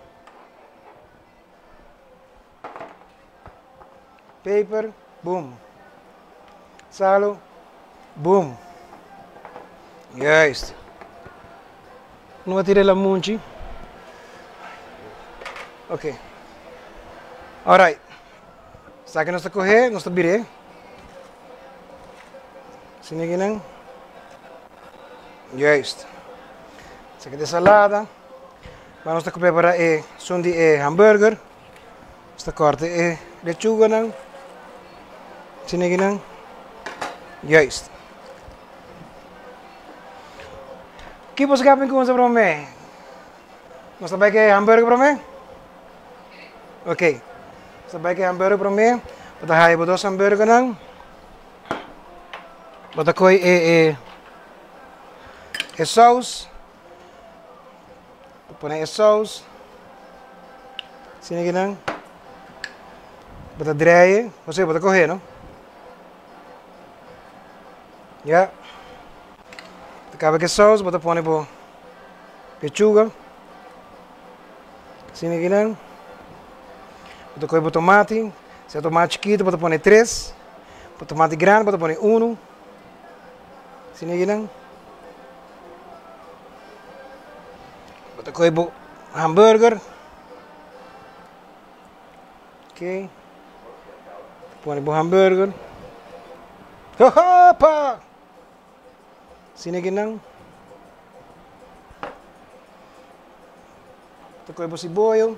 [SPEAKER 2] Peper, boom. Salo, boom. Juist. Não vou tirar a munchi. Ok. Alright. Saca nós correr, nós biré. Sini ginang. Juist. Saca de salada. Vamos a preparar sundi hambúrguer. Esta corte lechuga nang. Sini ginang. Juist. Que você quer com essa para mim? Nós também quer hambúrguer para mim? Ok. Nós também quer hambúrguer para mim. Bota hai dois hambúrguer nang. Bota coi sauce. Põe sauce. Sini ginang. Bota draaien. Você bota correr, não? Ja. Acaba que sauce, bota põe por lechuga. Sini ginang. Bota coi por tomate. Se é tomate chiquito, bota põe 3. Por tomate grande, bota põe 1. Sini ginang. Bota coi por hambúrguer. Ok. Põe por hambúrguer. Opa! Sini ginang. Bota coi por cebola.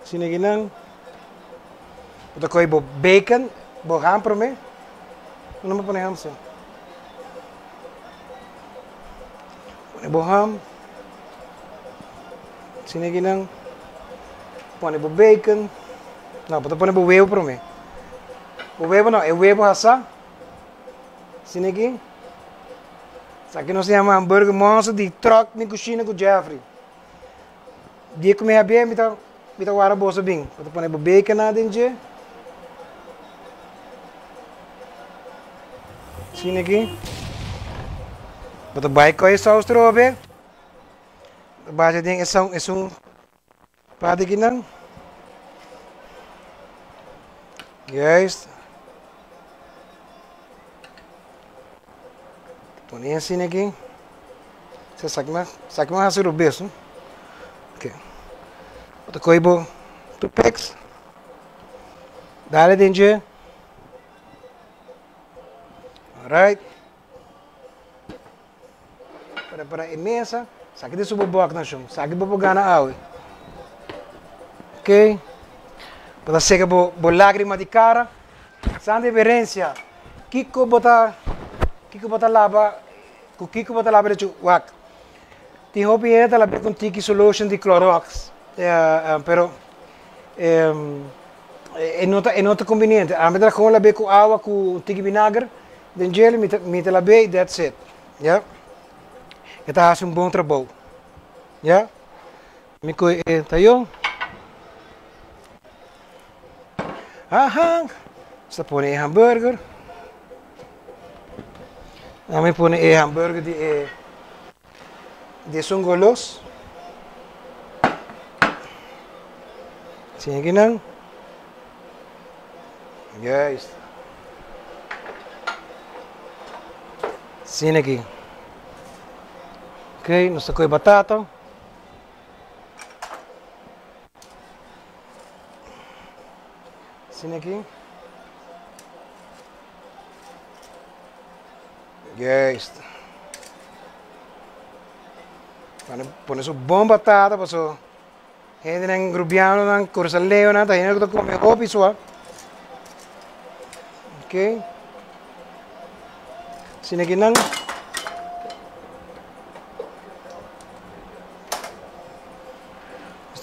[SPEAKER 2] Sini ginang. Bota coi por bacon. Por ham para mim. Não me põe ham só. Põe por ham. Sini ginang. Põe por bacon. Não, bota põe por huevo para mim. O huevo não, é huevo assado. Sini aqui. Isso aqui nós chamamos hambúrguer monstro de troca na cozinha com Jeffrey. Dia comer bem, me tá guarda bolsa bem. Bota põe por bacon na dentro. Sini aqui. Bota bacon e sauce trobe. Basta ding isang pati ginang. Guys. Põe assim aqui. Você sabe mais hacer o beso. Ok. Bota coibo tupex. Dale dentro. Alright. Para a mesa. Sakit di sububok na siya. Sakit po gana awi. Ok. Bota seca bo lágrima de cara. Sem diferença. Kiko bota lava. Kiko bota lava de chuwak. Tem hopi eta lava com tiki solution de Clorox. Pero é nota conveniente. A medida com lava com água com tiki vinagre. Den gel mita lava, that's it. Yeah. Kita hace bom trabalho. Ya? Miko tayo. Aha. Você põe hambúrguer. Nami põe hambúrguer de sungolos. Sim, aqui não. Yes. Sim, aqui. Ok, nós tacou batata. Sim aqui. Yes. Põe isso bom batata, passou. Gente nang grubiano nang cursaleo na, tayo na ko come hopi sua. Ok. Sim aqui nang.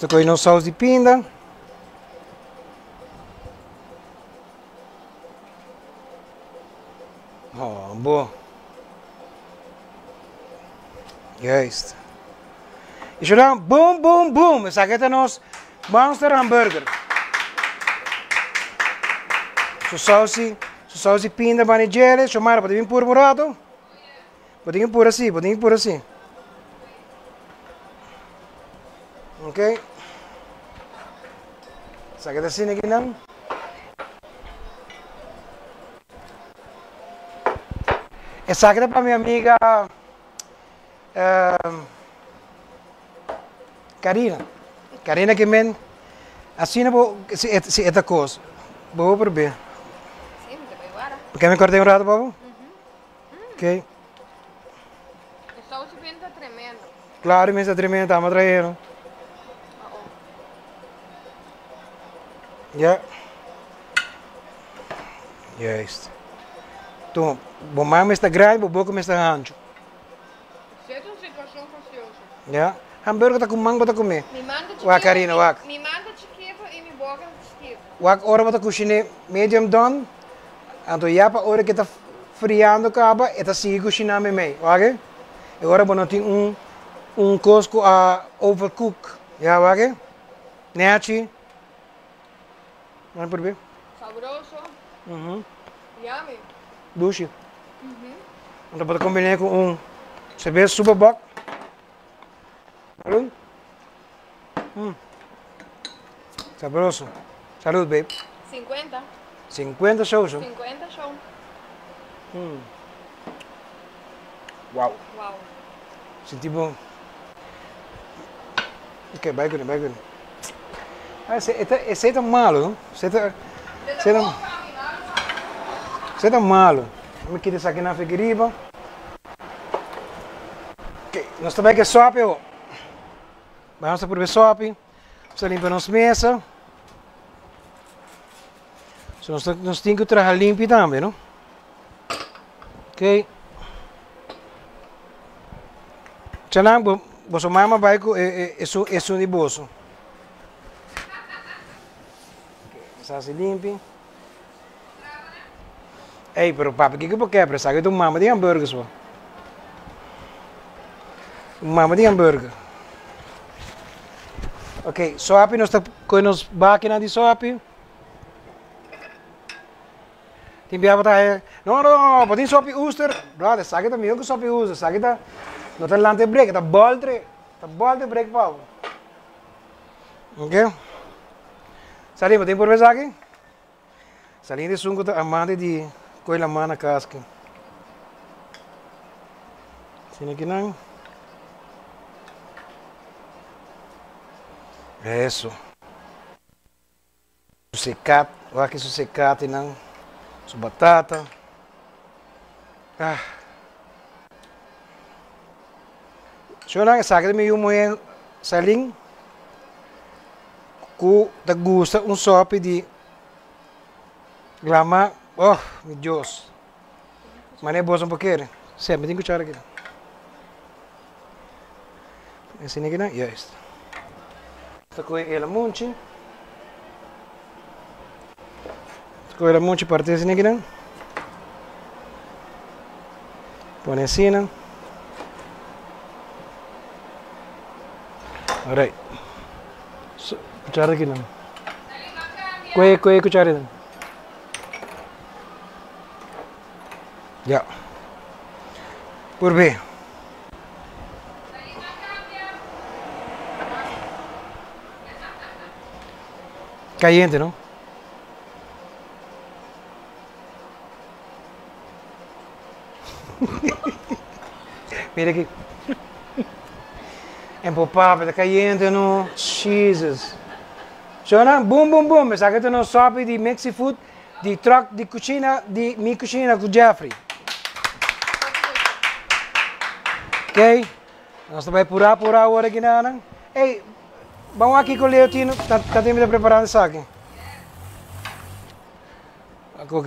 [SPEAKER 2] Esta coisa não saus de pinda. Oh, boa. Juist. E zo dan, boom, boom, boom. Essa aqui é nos Monster Hamburger. Zo sauce pinda, banijele. Zo maar, pode vir por burato. Pode vir por assim, pode vir por assim. Ok? Essa aqui é assim aqui não. Essa aqui é para minha amiga Karina. Karina que men assim não se esta coisa. Vou provar.
[SPEAKER 8] Sim, te voy a dar.
[SPEAKER 2] Quer me cortar um rato, papo? Ok.
[SPEAKER 8] El sauce pinta tremendo.
[SPEAKER 2] Claro, me está tremendo, estamos traindo. Ja. Juist. Toen, bom mama está grande, bom boca está rancho.
[SPEAKER 8] Zet een situação faciosa.
[SPEAKER 2] Ja. Hamburger tá com mango tá comer.
[SPEAKER 8] Mi manda
[SPEAKER 2] Wak, Karina, wak.
[SPEAKER 8] Mi manda chiquito e mi boca chiquito.
[SPEAKER 2] Wak ora bata cozinhar medium done. Anto japa ora que tá friando acaba, e tá sigue cozinhar me mei, wak? Agora bom tem cosco a overcook. Ja, wak? Neachi. Vamos por ver.
[SPEAKER 8] Sabroso.
[SPEAKER 2] Uhum.
[SPEAKER 8] Yummy.
[SPEAKER 2] Douche. Então pode combinar com cerveja Superbock. Salud. Sabroso. Salud, babe.
[SPEAKER 8] 50.
[SPEAKER 2] 50 shows.
[SPEAKER 8] 50 show.
[SPEAKER 2] Wow.
[SPEAKER 8] Wow.
[SPEAKER 2] Senti bom. Ok, vai com vai com. Ah, esse é tão malo. Esse é tão malo. Vamos quitar isso aqui na figueirinha. Ok, nós também que sopa. Vamos por ver sopa. Vamos limpar nossa mesa. Nós temos que trazer limpo também, não? Ok. Tchalam, você mama vai com isso de bolso. Está se limpo. Ei, pero papi, que você quer? Sabe que tu mama de hambúrguer, só. Mama de hambúrguer. Ok, sopa, nós estamos com as máquinas de sopa. Tem biaba tá aí. Não, pode sopa Ooster. Brother, sabe que tá melhor que sopa Ooster. Sabe que tá, não tá lante break, tá boldre break, pau. Ok? Salim, tem por vez aqui? Salim de sungo tá amante de coisa lá na casca. Sini aqui não. Isso. Sucecat, olha aqui sucecat não. Su batata. Ah. So lang sa akin yung mga saling ku tagusta sopa di glama. Oh, meu Deus. Mas é boa um pouquinho. Sempre tem cuchara aqui. Esse aqui não? Yes. Esta coisa é a munchi. Coisa munchi parte esse aqui não? Põe assim não? Alright. Cuchara aqui não? Coisa cuchara não? Ya. Por B. Caliente, ¿no? Mira aqui. Empopado, tá caliente, ¿no? Jesus. Suena, boom, boom, boom. Me saca no sopa de Mexifood, de truck de cucina, de mi cucina com Jeffrey. Ok? Nós vamos purar agora aqui na. Ei, vamos aqui com o Leotino. Tá tendo preparando isso aqui.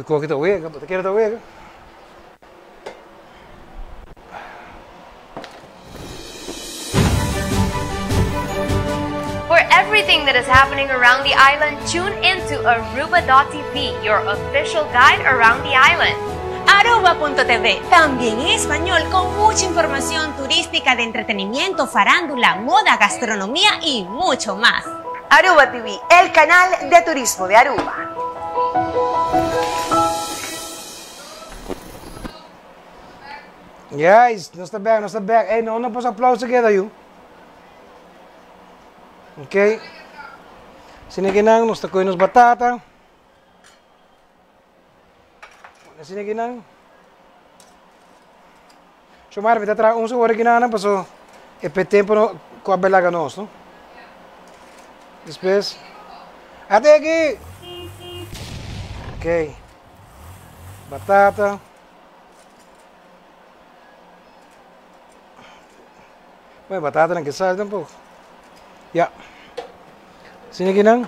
[SPEAKER 2] Qual tá uega? Tá querendo uega?
[SPEAKER 9] For every everything that is happening around the island, tune into Aruba.tv, your official guide around the island.
[SPEAKER 10] Aruba.tv, también en español, con mucha información turística de entretenimiento, farándula, moda, gastronomía y mucho más. Aruba TV, el canal de turismo de Aruba.
[SPEAKER 2] Yes, nós está back. Hey, não posso aplauso aqui daí. Ok? Sini ginang, nós está coinos batata. Sini ginang. Chumar, vai trazer um sabor ginang, passou. E per tempo com a belaga nós, não? Depois. Até aqui. Ok. Batata. Bem, batata não que sai um pouco. Yeah. Sini ginang.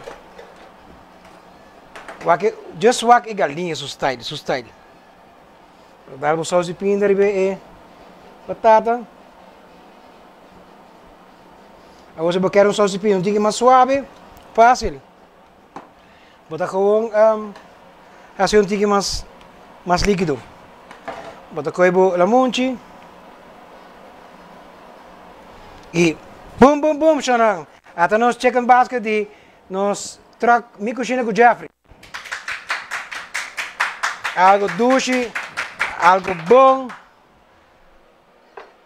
[SPEAKER 2] Just wak e galinha, su style. Dar o sauce de pinda e batata. Agora se você quer sauce de pinda, um pouquinho mais suave, fácil. Bota gewoon assim um pouquinho mais líquido. Bota coibo la monchi. E boom, Shanang. Até nós chicken basket de nós troca minha cozinha com Jeffrey. Algo doce, algo bom.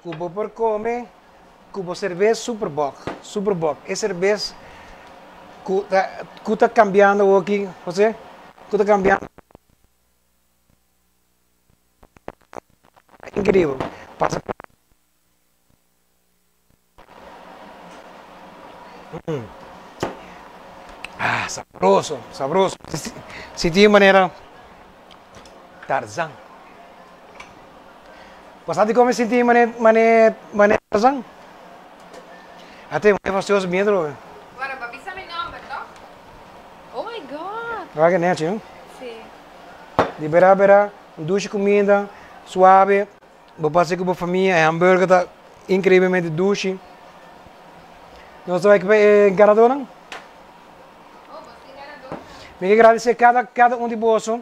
[SPEAKER 2] Cubo por comer, cubo cerveja Superbock. É cerveja que está cambiando aqui, você? Que está cambiando. Incrível. Passa. Ah, sabroso. Se tinha maneira Tarzan. Passado como se tinha maneira Tarzan? Até eu faço os medos.
[SPEAKER 8] Agora, avisa meu nome, não? Oh my God!
[SPEAKER 2] Vai que nem não?
[SPEAKER 8] Sim.
[SPEAKER 2] Libera, duche comida, suave. Vou passar com a família, hambúrguer tá incrivelmente doce. Nós estamos aqui enganador, não? Me agradecer cada um de vocês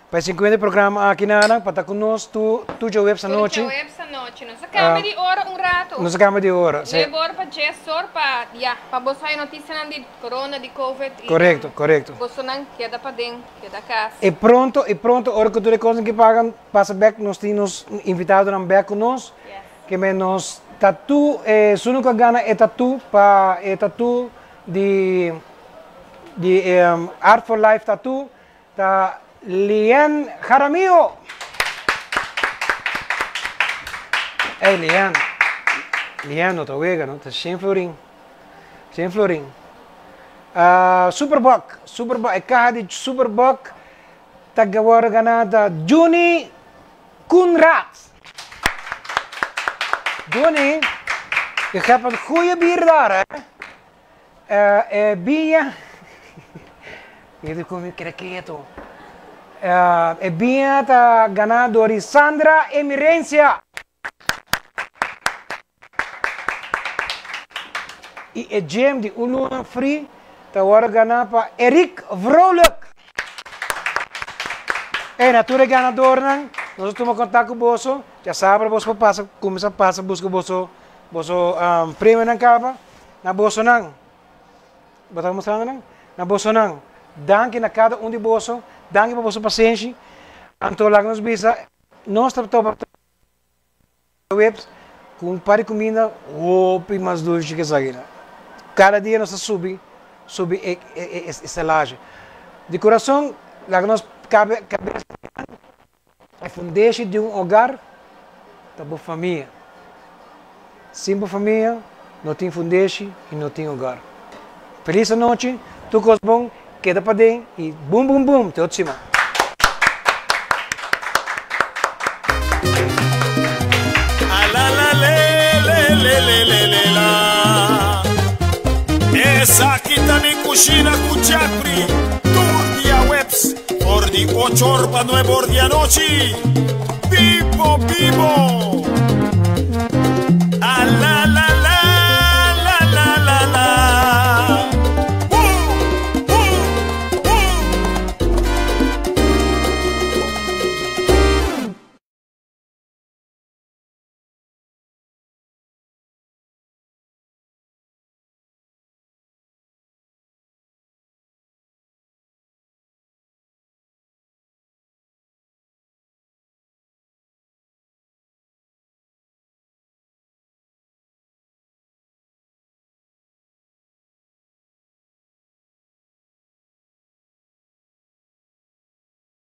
[SPEAKER 2] para 50 programas aqui na Ana, para estar conosco, tu já web essa noite.
[SPEAKER 8] Nós acabamos de hora rato.
[SPEAKER 2] Nós acabamos de hora.
[SPEAKER 8] Levou para gestor para você a notícia de corona, de Covid.
[SPEAKER 2] Correto.
[SPEAKER 8] Você não queda para dentro, queda casa.
[SPEAKER 2] E pronto, hora que tu de coisas que pagam, passa back, nós temos invitado a back conosco, que menos tatu, se nunca gana é tatu de Art for Life Tattoo, da Lian Jaramillo. Hey Lian, não tá vega, não? Tá sem florim. Superbock, é carro de Superbock, tá agora ganada Juni Kunrad. Juni, je hebt een goede bier daar, hè? Bier. Ele come craqueto. E bem tá ganador Sandra Emirência. E a gem de Uluna Free tá agora ganhar para Eric Vrolijk. É natura ganador não. Nós estamos contato com você. Já sabe você passa, começa a passar busca você prêmio na capa. Na bolsa não. Bota mostrando não. Na bolsa não. Danke na cada um de vocês, danke para vossa paciência. Então, lá nos bisa, nós estamos webs com um par de comida, mais doce que essa. Cada dia nós subimos essa laje. De coração, lá nós cabe a fundeixa de um hogar, da boa família. Sem boa família, não tem fundeixa e não tem hogar. Feliz noite, tudo coisa bom. Queda para dentro e boom, até outra semana.
[SPEAKER 1] Essa aqui também cozinha com Jeffrey, tour dia webs, por de 8 horas para 9 horas da noite. Vivo!